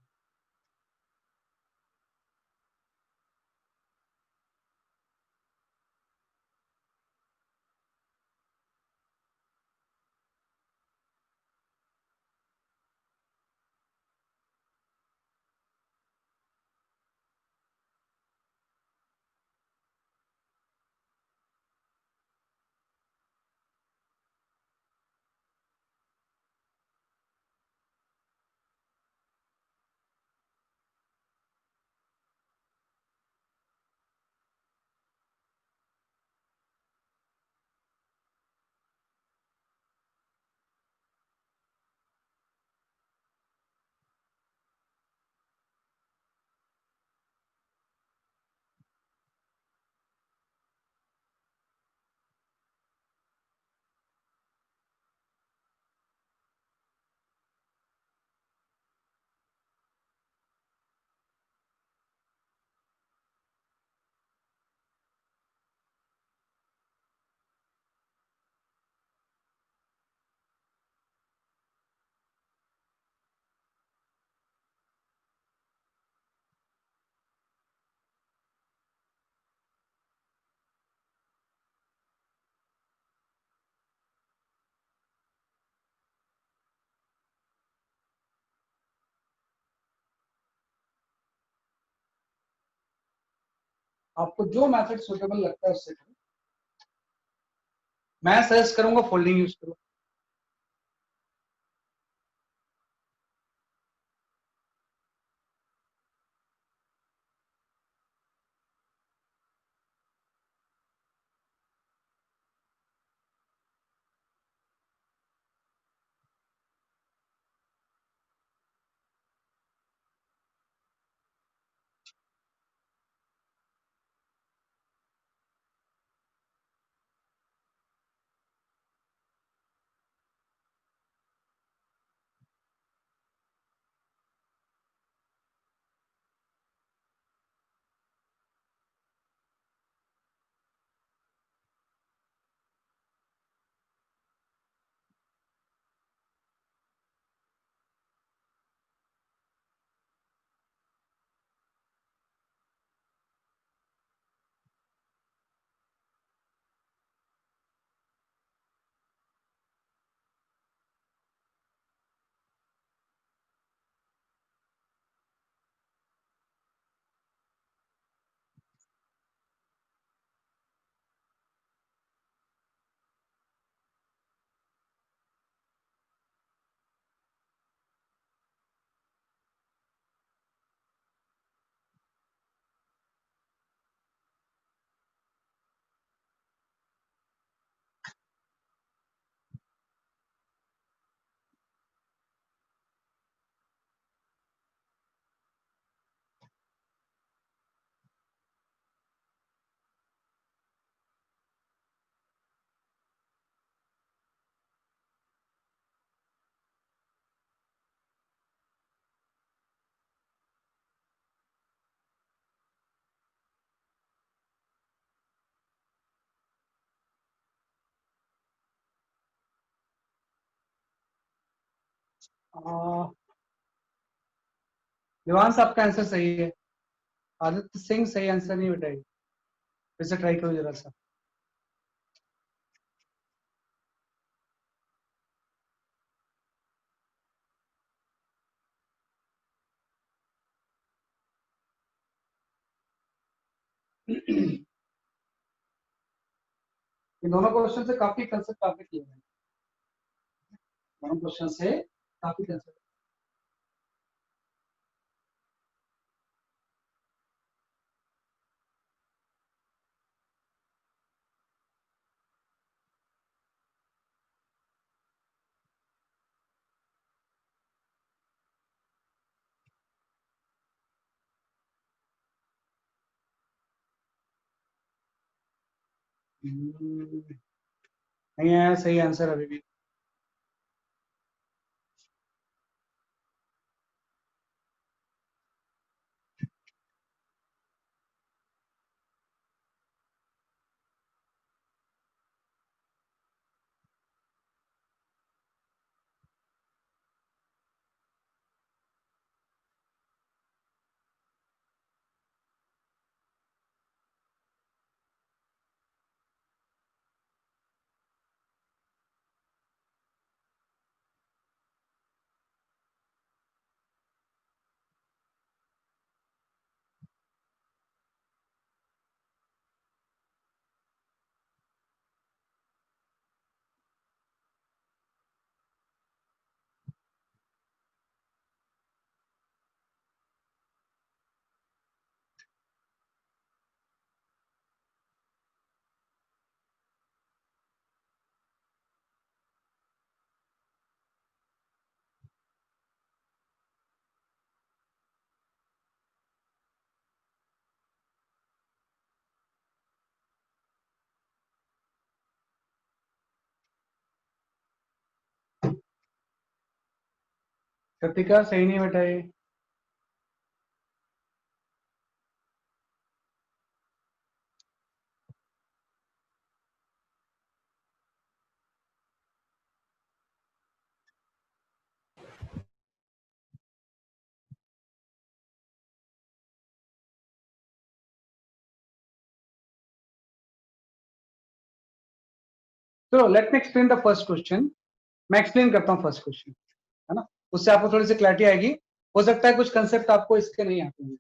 आपको जो मेथड सुटेबल लगता है उससे करो। मैं सजेस्ट करूंगा फोल्डिंग यूज करो। देवांश आपका आंसर सही है, आदित्य सिंह सही आंसर नहीं बताई, फिर से ट्राई करो जरा सा। इन दोनों क्वेश्चन से काफी कंसेप्ट काफी क्लियर है, दोनों क्वेश्चन से काफी कंसेप्ट। नहीं आया सही आंसर अभी भी। कृतिका सही नहीं बेटा ये। चलो let me explain the first question. मैं एक्सप्लेन करता हूँ फर्स्ट क्वेश्चन, है ना, उससे आपको थोड़ी सी क्लैरिटी आएगी। हो सकता है कुछ कंसेप्ट आपको इसके नहीं आते हैं,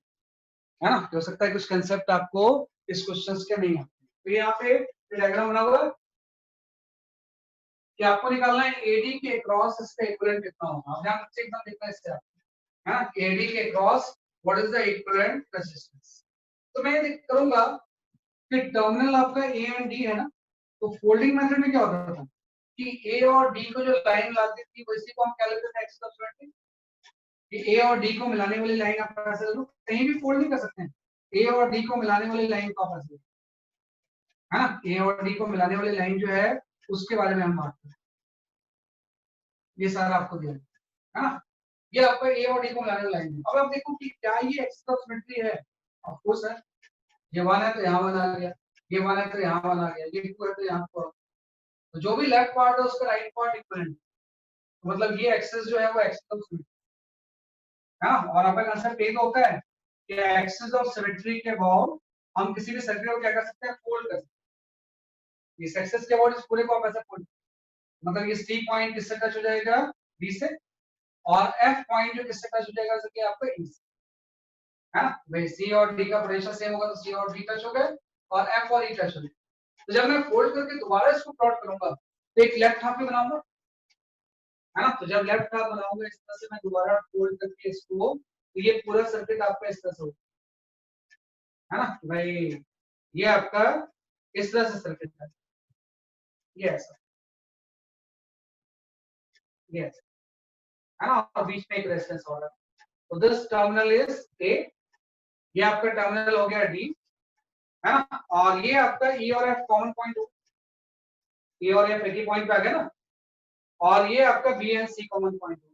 है ना, हो सकता है कुछ कंसेप्ट आपको इस क्वेश्चंस के नहीं आते। तो यहाँ पे डायग्राम बना हुआ है कि आपको निकालना है एडी के क्रॉस इसका इक्विवेलेंट कितना होगा। आप ध्यान से एकदम देखना इससे आप, है ना, एडी के cross what is the equivalent resistance. तो मैं ये करूंगा कि टर्मिनल आपका ए एंड डी है ना, तो फोल्डिंग मेथड में क्या होता था कि ए और डी को जो लाइन लाती थी वैसे को हम क्या लेते थे एक्स सब्सट्रैक्ट, कि ए और डी को मिलाने वाली लाइन आप ऐसे लो, कहीं भी फोल्ड नहीं कर सकते हैं। ए और डी को मिलाने वाली लाइन को आप ऐसे, है ना, ए और डी को मिलाने वाली लाइन जो है उसके बारे में हम बात करें। ये सारा आपको दिया है ना, ये आपका ए और डी को मिलाने वाली लाइन है। अब आप देखो कि क्या ये एक्स का सिमेट्री है, ऑफ कोर्स है। ये वन है तो यहाँ वन आ गया, ये वन है तो यहाँ वन आ गया, ये टू है तो यहाँ टू। तो जो भी लेफ्ट पार्ट है उसका राइट पार्ट इक्विवेलेंट, मतलब ये एक्सेस जो है वो एक्सेस ऑफ सिमेट्री है ना। और आपका कंसेप्ट ये तो होता है कि एक्सेस ऑफ सिमेट्री के अबाउट हम किसी भी सर्किट को क्या कर सकते हैं, फोल्ड कर सकते हैं। इस एक्सेस के अबाउट इस पूरे को आप ऐसे फोल्ड, मतलब ये सी पॉइंट किससे टच हो जाएगा, बी से, और एफ पॉइंट जो किससे टच हो जाएगा, जैसे कि आपका ई से, है ना। भाई सी और डी का पोटेंशियल सेम होगा तो सी और डी टच हो गए और एफ और ई टच हो गए। तो जब मैं फोल्ड करके दोबारा इसको प्लॉट करूंगा तो एक लेफ्ट हाफ में बनाऊंगा, है ना। तो जब लेफ्ट हाफ बनाऊंगा इस तरह से मैं दोबारा फोल्ड करके इसको, तो ये पूरा सर्किट आपका इस तरह से होगा, है ना। भाई ये आपका इस तरह से सर्किट है, ये ऐसा, ये ऐसा, है ना, और बीच में एक रेजिस्टेंस हो रहा है। तो दिस टर्मिनल इज ए, ये आपका टर्मिनल हो गया डी, है ना, और ये आपका ई और एफ कॉमन पॉइंट हो, ई और एफ एक ही पॉइंट पे आ गया ना, और ये आपका B and C common point हो।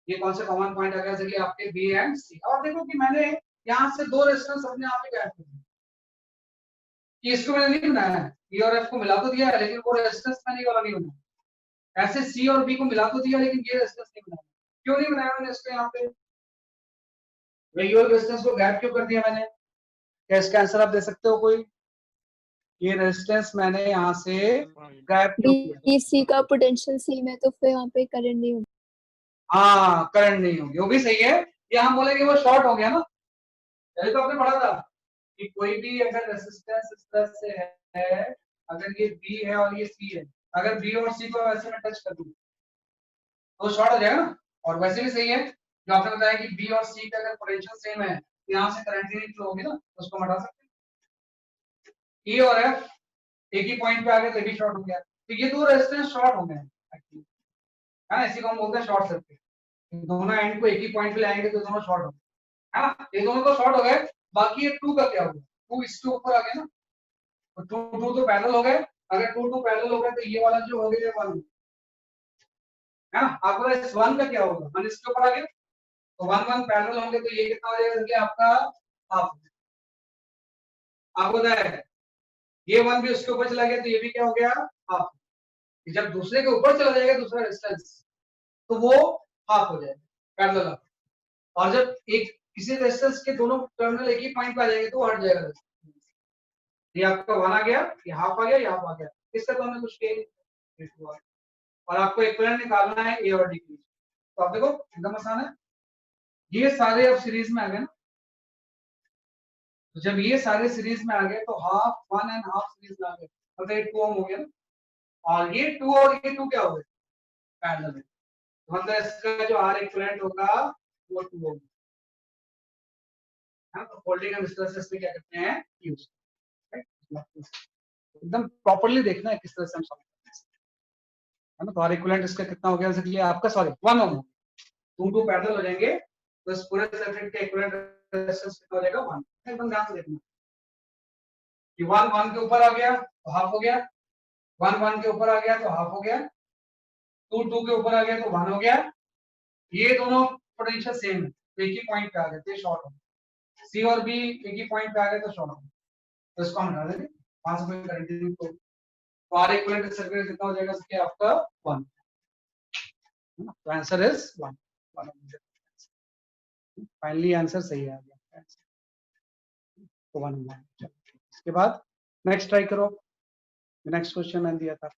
ये कौन सा कॉमन पॉइंट आ गया, जैसे कि आपके बी एंड सी। और देखो कि मैंने यहाँ से दो रेजिस्टेंस अपने आप ही गायब कर दिए, कि इसको मैंने नहीं बनाया है, ई और एफ को मिला तो दिया है लेकिन वो रेजिस्टेंस मैंने ये वाला नहीं बनाया। ऐसे सी और बी को मिला तो दिया लेकिन ये रेजिस्टेंस नहीं बनाया। क्यों नहीं बनाया मैंने इसको यहाँ पे, वही रेजिस्टेंस को गायब क्यों कर दिया मैंने, क्या इसका आंसर आप दे सकते हो कोई, ये रेजिस्टेंस मैंने यहाँ से गायब क्यों किया। डीसी का पोटेंशियल सेम है तो फिर वहाँ पे करंट नहीं होगा। हाँ करंट नहीं होगी, वो भी सही है। ये हम बोलेंगे वो शॉर्ट हो गया ना, पहले तो आपने पढ़ा था कि कोई भी अगर रेजिस्टेंस इस तरह से है, अगर ये बी है और ये सी है, अगर बी और सी को ऐसे में टच कर दूं तो शॉर्ट हो जाएगा ना। और वैसे भी सही है जो आपने बताया कि बी और सी का अगर पोटेंशियल सेम है तो यहाँ से करंट नहीं फ्लो होगी ना, तो उसको हटा सकते हैं। ई और एफ एक ही पॉइंट पे आ गए तो भी शॉर्ट हो गया, तो ये दो रेजिस्टेंस शॉर्ट हो गए एक्चुअली, है ना, इसी को हम बोलते हैं शॉर्ट सर्किट। दोनों एंड को एक ही पॉइंट पे लाएंगे तो दोनों शॉर्ट हो गए, है ना, ये दोनों तो शॉर्ट हो गए। बाकी ये टू का क्या होगा, टू इसके ऊपर आ गया ना, तो 2 2 तो पैरेलल हो गए। अगर 2 2 पैरेलल हो गए तो ये वाला जो हो गया 1 है ना। आपको इस 1 का क्या होगा, 1 इसके ऊपर आ गया तो 1 1 पैरेलल होंगे तो ये कितना हो जाएगा इसलिए आपका हाफ। आपको पता है ये 1 भी उसके ऊपर चला गया तो ये भी क्या हो गया हाफ। जब दूसरे के ऊपर चला जाएगा दूसरा डिस्टेंस तो वो हाफ हो जाएगा पैरेलल। और जब एक किसी रेजिस्टेंस के दोनों टर्मिनल एक ही पॉइंट पे आ जाएंगे तो वो हट जाएगा। ये आपका 1 आ गया, ये हाफ आ गया, ये हाफ आ गया। इससे तो हमने कुछ किया नहीं। और आपको इक्विवेलेंट निकालना है ए और डी की। तो आप देखो एकदम आसान है। ये सारे अब सीरीज में आ गए ना। तो जब ये सारे सीरीज में आ गए तो हाफ 1 एंड हाफ सीरीज में आ गए मतलब ये 2 ओम हो गया ना। और ये 2 और ये 2 क्या हो गए पैरेलल में। तो मतलब इसका जो आर इक्विवेलेंट होगा वो 2 ओम है। तो फोल्डिंग एंड हिस्टैरिसीस में क्या करते हैं यूज। एकदम प्रॉपर्ली देखना है किस तरह से हम समझ है ना। तो आर इक्विवेलेंट इसका कितना हो गया इसलिए आपका सॉरी 1 ओम 2 2 पैरेलल हो जाएंगे तो इस पूरे सर्किट का इक्विवेलेंट रेजिस्टेंस कितना हो जाएगा 1। एकदम ध्यान से देखना कि 1 1 के ऊपर आ गया तो हाफ हो गया, 1 1 के ऊपर आ गया तो हाफ हो गया, 2 2 के ऊपर आ गया तो 1 हो गया। ये दोनों पोटेंशियल सेम है तो एक ही पॉइंट पे आ गए थे शॉर्ट हो। सी और बी एक ही पॉइंट पे आ गए तो शॉर्ट हो। तो इसको हम हटा देंगे 5 से कोई करंट तो आर इक्विवेलेंट सर्किट कितना हो जाएगा इसके आपका 1 है ना। तो आंसर इज 1 फाइनली आंसर सही आ गया तो 1 इसके बाद नेक्स्ट ट्राई करो। नेक्स्ट क्वेश्चन मैंने दिया था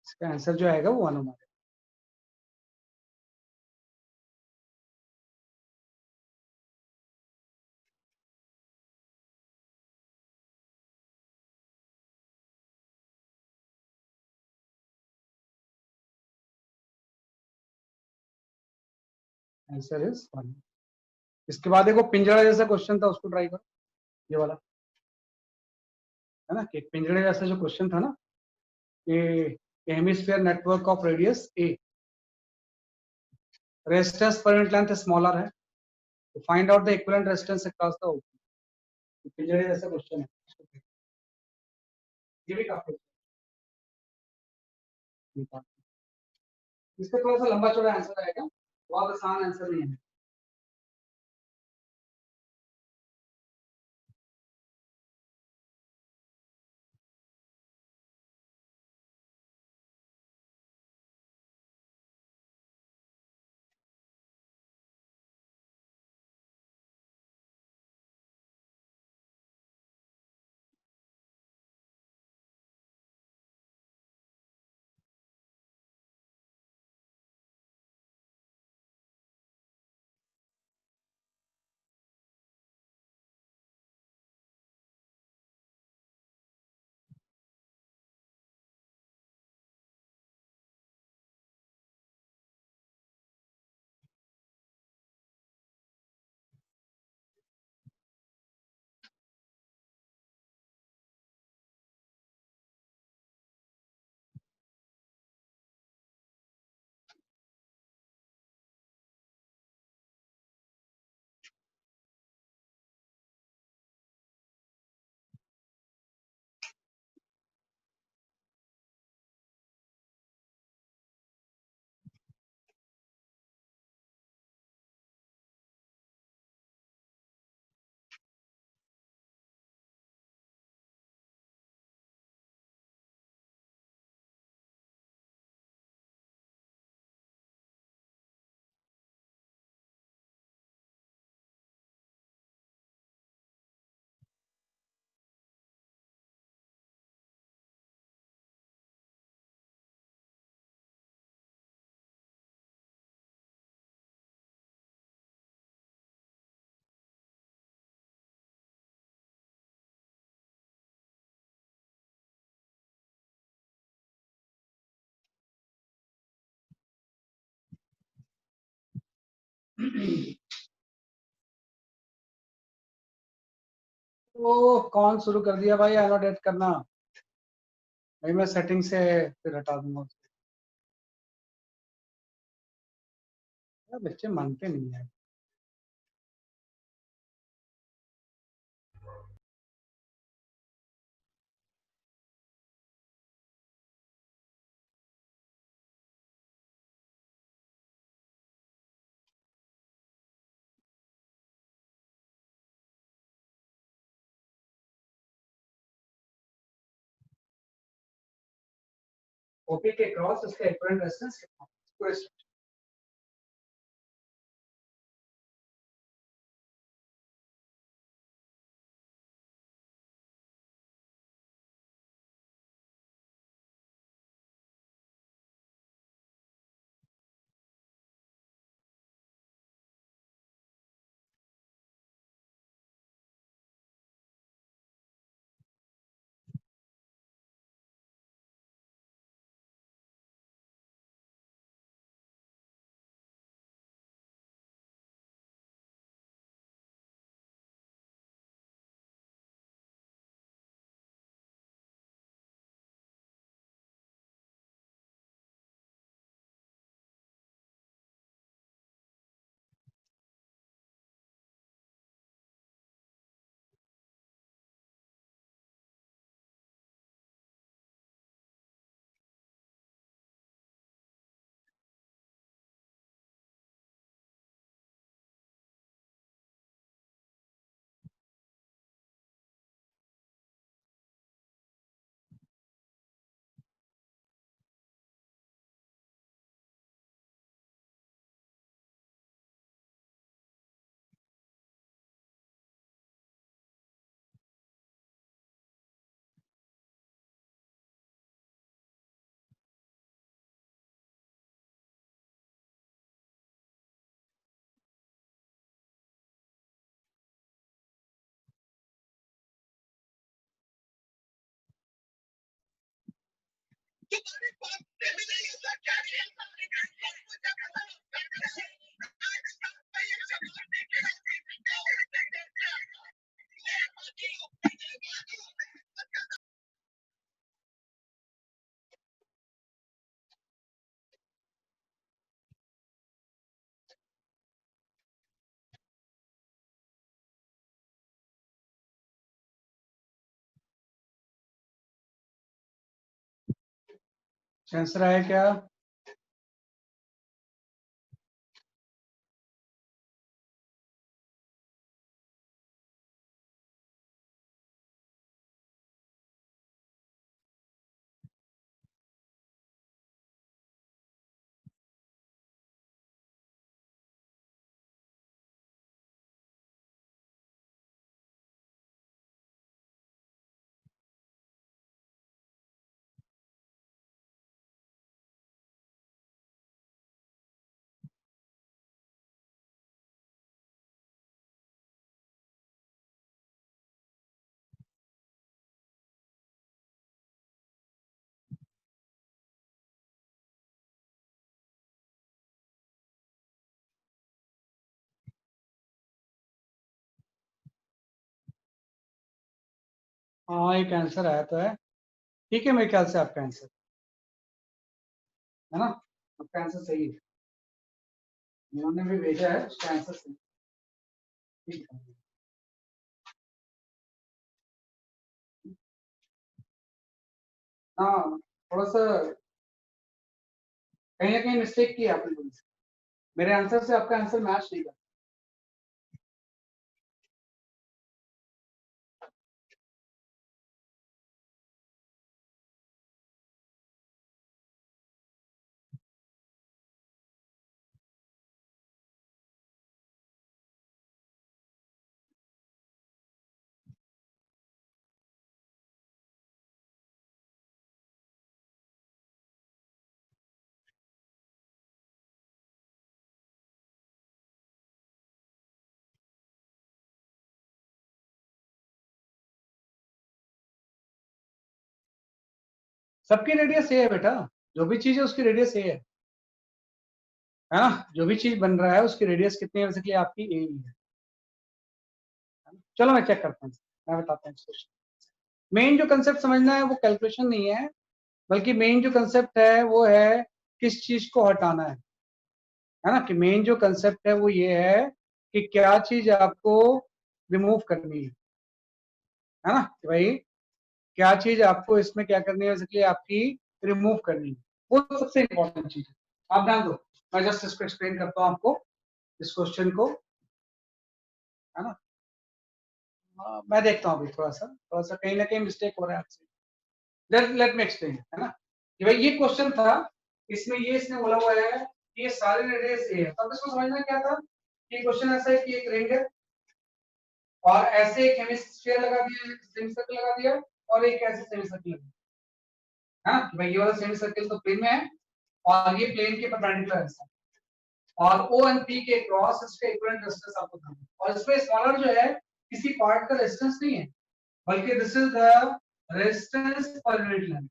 इसका आंसर जो आएगा वो 1 होगा। Answer is 1। इसके बाद देखो पिंजरा जैसा क्वेश्चन था उसको ट्राई करो ये वाला है ना कि पिंजरे जैसा जो क्वेश्चन था ना कि hemisphere network of radius A resistance per unit length smaller है तो find out the equivalent resistance across the open. पिंजरे जैसा क्वेश्चन है ये भी काफी इसका थोड़ा सा लंबा चौड़ा आंसर आएगा बहुत आसान आंसर नहीं है। तो कौन शुरू कर दिया भाई एनोटेट करना। भाई मैं सेटिंग से फिर हटा दूंगा उसको। यार बच्चे मानते नहीं है। ओपी के क्रॉस उसका इक्विवेलेंट रेजिस्टेंस कितना है? पूरे आंसर आया क्या? हाँ एक आंसर आया तो है। ठीक है मेरे ख्याल से आपका आंसर है ना, आपका आंसर सही है। उन्होंने भी भेजा है उसका आंसर सही। ठीक है। हाँ थोड़ा सा कहीं ना कहीं मिस्टेक की है आपने थोड़ी सी। मेरे आंसर से आपका आंसर मैच नहीं कर। सबकी रेडियस ये है बेटा, जो भी चीज है उसकी रेडियस ये है ना, जो भी चीज बन रहा है उसकी रेडियस कितनी है बेसिकली आपकी ए ही है। चलो मैं चेक करता हूँ, मैं बताता हूँ। मेन जो कंसेप्ट समझना है वो कैलकुलेशन नहीं है, बल्कि मेन जो कंसेप्ट है वो है किस चीज को हटाना है ना, कि मेन जो कंसेप्ट है वो ये है कि क्या चीज आपको रिमूव करनी है ना, कि भाई क्या चीज आपको इसमें क्या करनी है, बेसिकली आपकी रिमूव करनी है, वो सबसे इंपॉर्टेंट चीज है। आप ध्यान दो, मैं जस्ट इसको एक्सप्लेन करता हूँ आपको इस क्वेश्चन को, है ना। मैं देखता हूँ अभी थोड़ा सा कहीं ना कहीं मिस्टेक हो रहा है आपसे। लेट मी एक्सप्लेन, है ना, कि भाई ये क्वेश्चन था, इसमें ये इसने बोला हुआ है कि ये सारे रेडियस ए है, तो अब इसको समझना क्या था कि क्वेश्चन ऐसा है कि एक रिंग है और ऐसे एक हेमिस्फीयर लगा दिया, सेमी सर्कल लगा दिया, और एक ऐसे सेमी सर्कल लगा दिया, है ना, कि भाई ये वाला सेमी सर्कल तो प्लेन में है और ये प्लेन के परपेंडिकुलर है, और ओ एंड पी के क्रॉस इसका इक्विवेलेंट रेजिस्टेंस आपको करना है, और इसमें स्मॉलर जो है किसी पार्ट का रेजिस्टेंस नहीं है, बल्कि this is the resistance per unit length.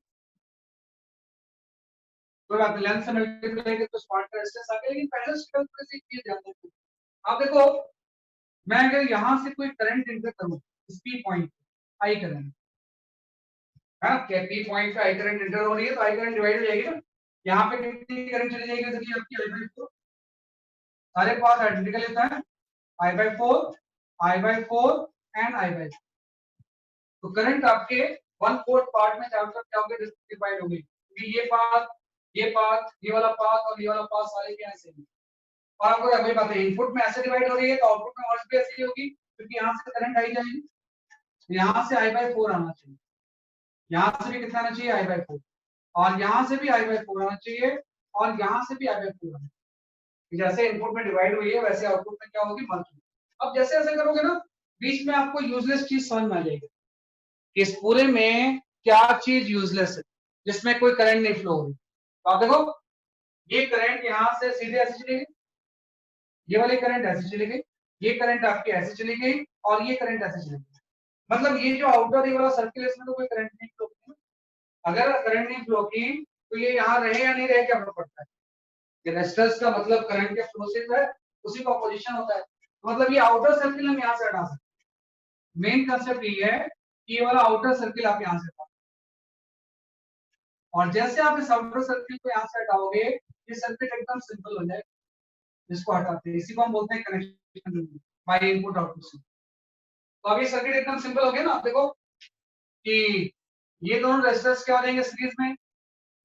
कोई बात नहीं, लेंथ से मल्टीप्लाई करके तो पार्ट का रेजिस्टेंस आ गया, लेकिन पहले उसका थोड़ी सी चीज ध्यान रखो। आप देखो, मैं अगर यहां से कोई करंट इंटर करूं इस पी पॉइंट आई करंट, हाँ क्या पी पॉइंट पे आई करंट इंटर हो रही है, तो आई करंट डिवाइड हो जाएगी ना, यहाँ पे कितनी करंट चली जाएगी, जैसे कि आपकी आई बाई 4, सारे पास आइडेंटिकल लेता है, I by 4, I by 4 and I by 4, तो करंट आपके 1/4 पार्ट में चारों तरफ क्या होंगे, डिवाइड होंगे, क्योंकि ये वाला पाथ और ये वाला पाथ सारे के ऐसे हैं। और आपको अगली बात है, इनपुट में ऐसे डिवाइड हो रही है तो आउटपुट में और भी ऐसे ही होगी, क्योंकि यहाँ से करंट आई जाएगी, यहाँ से आई बाई 4 आना चाहिए, यहाँ से भी कितना आना चाहिए, आई बाई 4, और यहाँ से भी आई बाई 4 आना चाहिए, और यहाँ से भी आई बाई 4 आना चाहिए। जैसे इनपुट में डिवाइड हुई है वैसे आउटपुट में क्या होगी, मल्टी। अब जैसे ऐसे करोगे ना, बीच में आपको यूजलेस चीज समझ में आ जाएगी कि इस पूरे में क्या चीज यूजलेस है, जिसमें कोई करंट नहीं फ्लो हो रही। तो आप देखो, ये करंट यहाँ से सीधे ऐसे चली गई, ये वाली करंट ऐसे चली गई, ये करंट आपकी ऐसे चली गई, और ये करंट ऐसे चली गई, मतलब ये जो आउटर ये वाला सर्किल है इसमें तो कोई करंट नहीं फ्लो की। अगर करंट नहीं फ्लो की तो ये यहाँ रहे या नहीं रहे क्या फर्क पड़ता है, ये रेजिस्टेंस का मतलब करंट के फ्लो से है, उसी का अपोजिशन होता है, तो मतलब ये आउटर सर्किल हम यहाँ से हटा सकते हैं। मेन कंसेप्ट ये है कि ये वाला आउटर सर्किल आप यहाँ से हटा, और जैसे आप इस आउटर सर्किल को यहाँ से हटाओगे ये सर्किट एकदम सिंपल हो जाएगा, जिसको हटाते हैं इसी को हम बोलते हैं कनेक्शन बाय इनपुट आउटपुट से। तो अब ये सर्किट एकदम सिंपल हो गया ना, आप देखो कि ये दोनों रेजिस्टेंस क्या हो जाएंगे सीरीज में,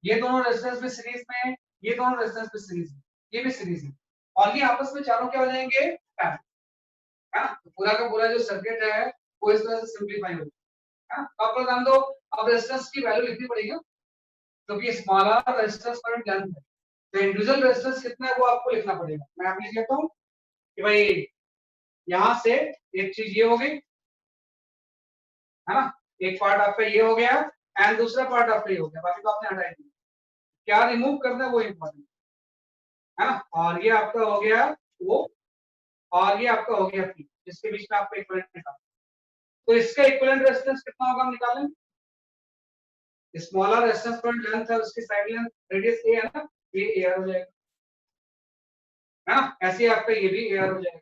ये दोनों रेजिस्टेंस भी सीरीज में, ये दोनों रेजिस्टेंस भी सीरीज में, ये भी सीरीज में, और ये आपस में चारों क्या हो जाएंगे, पैरेलल, है ना। तो पूरा का पूरा जो सर्किट है वो इस तरह से सिंपलीफाई हो जाएगा, है ना। आप ध्यान दो, अब रेजिस्टेंस की वैल्यू लिखनी पड़ेगी, क्योंकि स्मॉलर रेजिस्टेंस करंट लेंथ है, तो इंडिविजुअल रेजिस्टेंस कितना है वो आपको लिखना पड़ेगा। मैं आप लिख लेता हूँ कि भाई यहाँ से एक चीज ये हो गई, है ना, एक पार्ट आपका ये हो गया एंड दूसरा पार्ट आपका ये हो गया, बाकी तो आपने हटाई दिया, क्या रिमूव करना है वो इम्पोर्टेंट है ना। और ये आपका हो गया वो, और ये आपका हो गया पी, जिसके बीच में आपको इक्विवेलेंट निकालना, तो इसका इक्विवेलेंट रेजिस्टेंस कितना होगा हम निकालें, स्मॉलर रेजिस्टेंस पर लेंथ है, उसकी साइड लेंथ रेडियस ए है ना, ये एआर हो जाएगा, है ना। ऐसे ही आपका ये भी एआर हो जाएगा,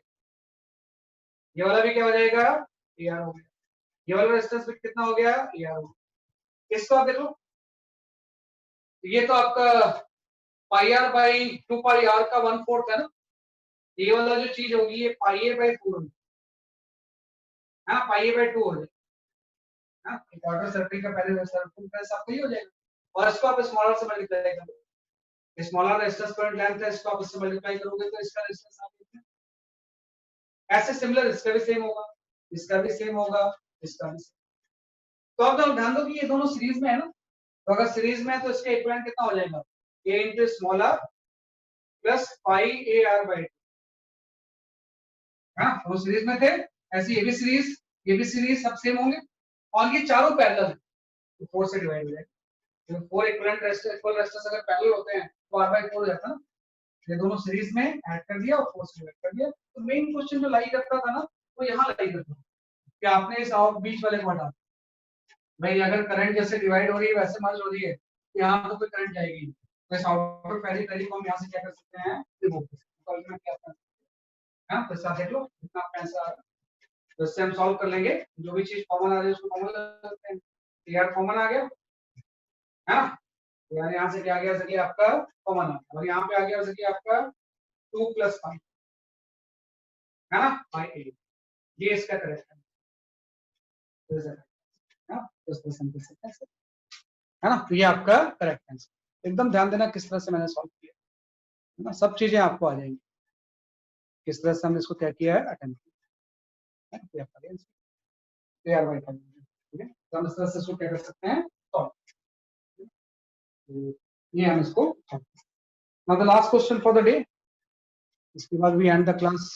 ये वाला भी क्या हो जाएगा, एआर हो गया, ये वाला रेजिस्टेंस भी कितना हो गया, एआर हो गया। इसको आप देखो, ये तो आपका पाई आर बाई 2 पाई आर का 1/4 है ना, ये वाला जो चीज होगी ये पाई ए बाई 4 है ना, पाई ए बाई 2 हो जाएगा, हाँ क्वार्टर सर्किल का पहले सर्किल का सब ही हो जाएगा, और इसको आप स्मॉलर से मल्टीप्लाई करोगे, स्मॉलर रेजिस्टेंस करंट लेंथ है, इसको आप इससे मल्टीप्लाई करोगे तो इसका रेजिस्टेंस आ जाएगा। ऐसे सिमिलर इसका भी सेम होगा, इसका भी सेम होगा, इसका भी सेम। तो आप ध्यान दो कि ये दोनों सीरीज में है ना, तो अगर सीरीज में है तो इसका इक्विवेलेंट कितना हो जाएगा, a into small r plus pi A R by 2, हाँ दोनों सीरीज में थे, ऐसे ये भी सीरीज, ये भी सीरीज, सब सेम होंगे, और ये चारों पैरेलल है, तो 4 से डिवाइड हो जाएगा, तो 4 इक्विवेलेंट रेजिस्टेंस अगर पैरेलल होते हैं तो r by 4 हो जाता है ना, ये दोनों सीरीज में ऐड कर दिया और 4 से डिवाइड कर दिया। तो मेन क्वेश्चन जो लाई करता था ना वो यहाँ लाई करता था कि आपने इस बीच वाले को हटा, भाई अगर करंट जैसे डिवाइड हो रही है वैसे मर्ज हो रही है तो यहाँ तो कोई करंट जाएगी नहीं, तो इस आउटर पहली को हम यहाँ से क्या कर सकते हैं, रिमूव कर सकते हैं, तो क्या करना है, तो इसका देख लो कितना पैसा आ रहा है, तो इससे हम सॉल्व कर लेंगे, जो भी चीज कॉमन आ रही है उसको कॉमन ले सकते हैं, यार कॉमन आ गया, है ना। यानी यहाँ से क्या आ गया सके आपका कॉमन आ गया, और यहाँ पे आ गया सके आपका 2 + 5 है ना, 5 ये इसका करेक्ट है ना, तो इस तरह से हम कर सकते हैं है ना। तो ये आपका करेक्ट आंसर। एकदम ध्यान देना किस तरह से मैंने सॉल्व किया है ना, सब चीजें आपको आ जाएंगी किस तरह से हमने इसको क्या किया है, अटेम्प्ट किया है। तो आपका आंसर तैयार हुआ है, ठीक है। तो हम इस तरह से इसको क्या कर सकते हैं, सॉल्व। ये हम इसको now the last question for the day, इसके बाद वी एंड द क्लास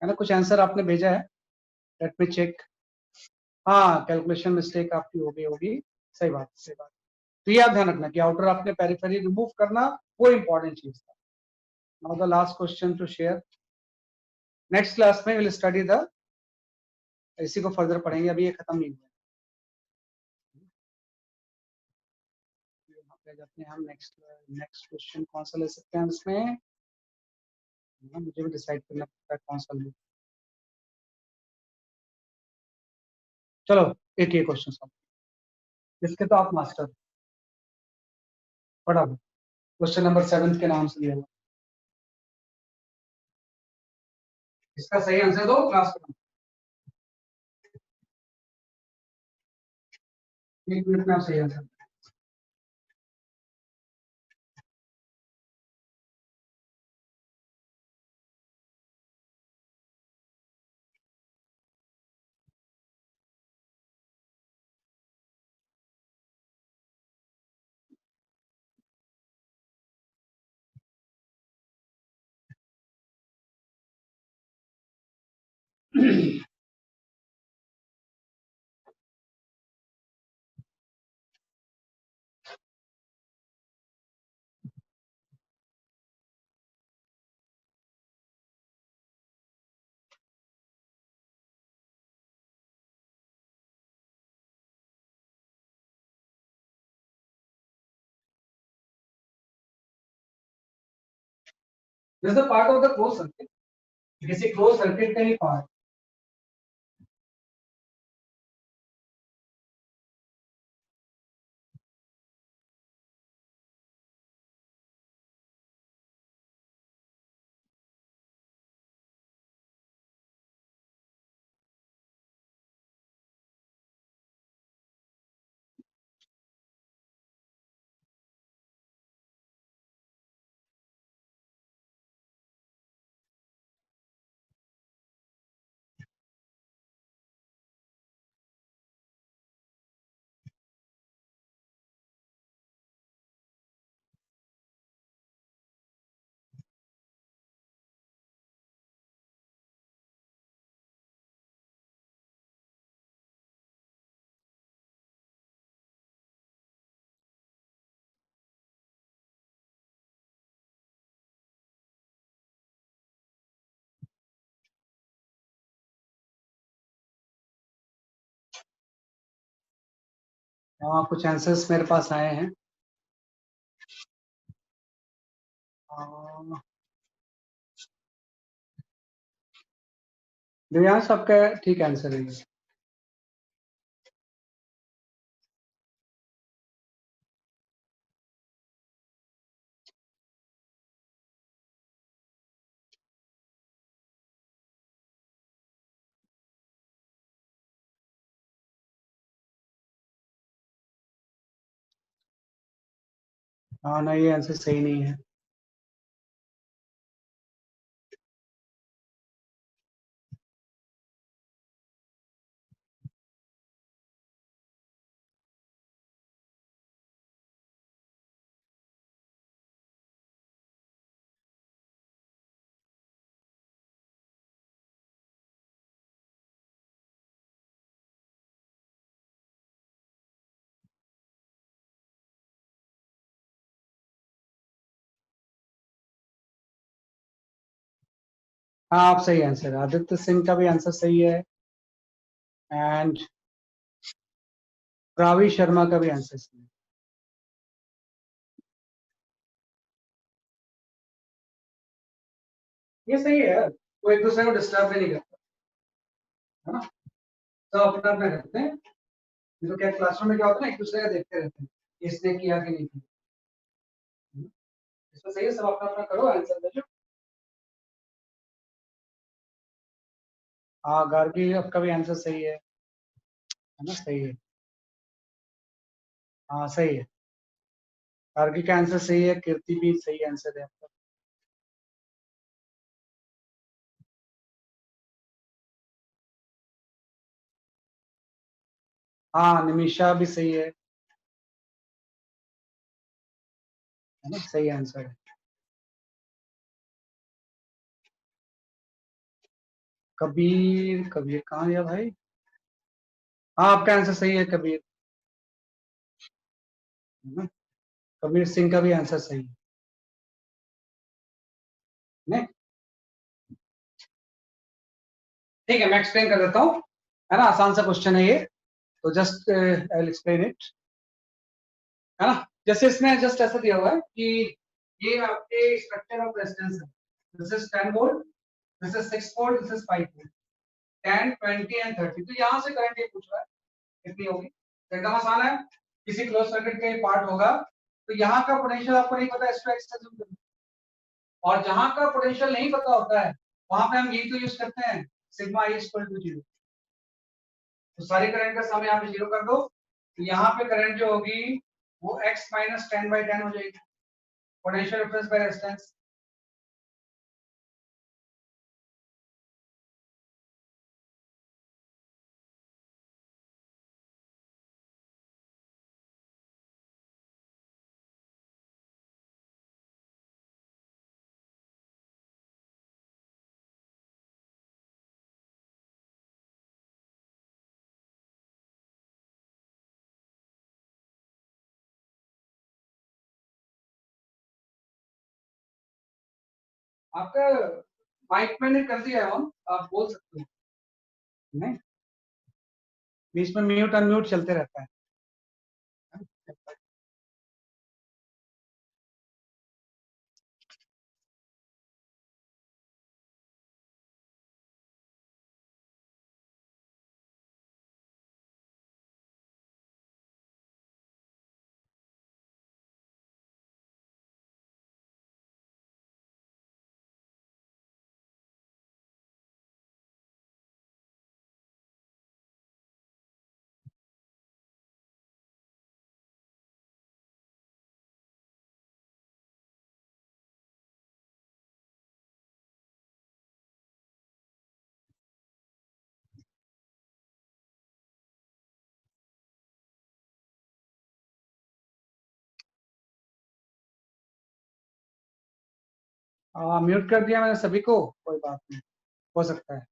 है ना। कुछ आंसर आपने भेजा है, लेट मी चेक। हाँ, कैलकुलेशन मिस्टेक आपकी हो गई होगी, सही बात सही बात। तो ये आप ध्यान रखना कि आउटर आपने पेरिफेरी रिमूव करना, वो इंपॉर्टेंट चीज था। Now the last question to share, next class में विल स्टडी द, इसी को फर्दर पढ़ेंगे, अभी ये खत्म नहीं हुआ है। जाते हैं हम नेक्स्ट नेक्स्ट क्वेश्चन कौन सा ले सकते हैं इसमें, मुझे भी डिसाइड करना पड़ता है कौन सा ले। चलो एक ये क्वेश्चन सॉल्व, इसके तो आप मास्टर पढ़ा, क्वेश्चन नंबर 7 के नाम से दिया हुआ, इसका सही आंसर दो क्लास में, 1 मिनट में आप सही answer. This is the part of the closed circuit, किसी क्लोज सर्किट का ही पार्ट। हाँ, कुछ आंसर्स मेरे पास आए हैं। दिव्यांश आपका ठीक आंसर है ये। हाँ ना, ये आंसर सही नहीं है। हाँ, आप सही आंसर है, आदित्य सिंह का भी आंसर सही है, एंड रावी शर्मा का भी आंसर सही है। ये सही है, वो एक दूसरे को डिस्टर्ब भी नहीं करता है ना, तो अपना अपना करते हैं। तो क्या क्लासरूम में क्या होता है ना, एक दूसरे का देखते रहते हैं, इसने किया कि नहीं किया। इसमें सही है, सब अपना अपना करो, आंसर दे दो। हाँ गार्गी, आपका भी आंसर सही है ना? सही है, हाँ सही है। गार्गी का आंसर सही है, कीर्ति भी सही आंसर है आपका। हाँ निमिषा भी सही है ना? सही आंसर है। कबीर, कबीर कहाँ गया भाई? हाँ आपका आंसर सही है कबीर, है ना? कबीर सिंह का भी आंसर सही है। नहीं ठीक है, मैं एक्सप्लेन कर देता हूँ, है ना? आसान सा क्वेश्चन है ये, तो just I will explain it, है ना? जैसे इसमें जस्ट ऐसा दिया हुआ है कि ये आपके स्ट्रक्चर ऑफ रेजिस्टेंस है। This is 10 volt, this is 6 volt, this is 5 volt, 10, 20 and 30। तो यहाँ से करंट ये पूछ रहा है कितनी होगी। तो एकदम आसान है, किसी क्लोज सर्किट का ये पार्ट होगा, तो यहाँ का पोटेंशियल आपको नहीं पता, इसको एक्सटेंशन करना, और जहां का पोटेंशियल नहीं पता होता है वहां पे हम यही तो यूज करते हैं, सिग्मा आई इक्वल टू 0। तो सारी करंट का सम यहाँ पे 0 कर दो, तो यहाँ पे करंट जो होगी वो x माइनस 10/10 हो जाएगी, पोटेंशियल डिफरेंस बाय रेजिस्टेंस। आपका माइक मैंने कर दिया है ऑन, आप बोल सकते हो। नहीं, बीच में म्यूट अनम्यूट चलते रहता है। म्यूट कर दिया मैंने सभी को, कोई बात नहीं, हो सकता है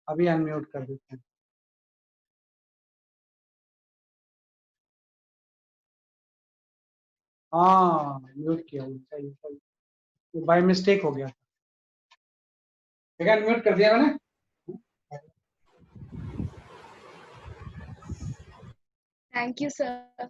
अभी अनम्यूट कर देते हैं। हाँ म्यूट किया, सही सही, बाय मिस्टेक हो गया। ठीक है, अनम्यूट कर दिया मैंने। Thank you sir.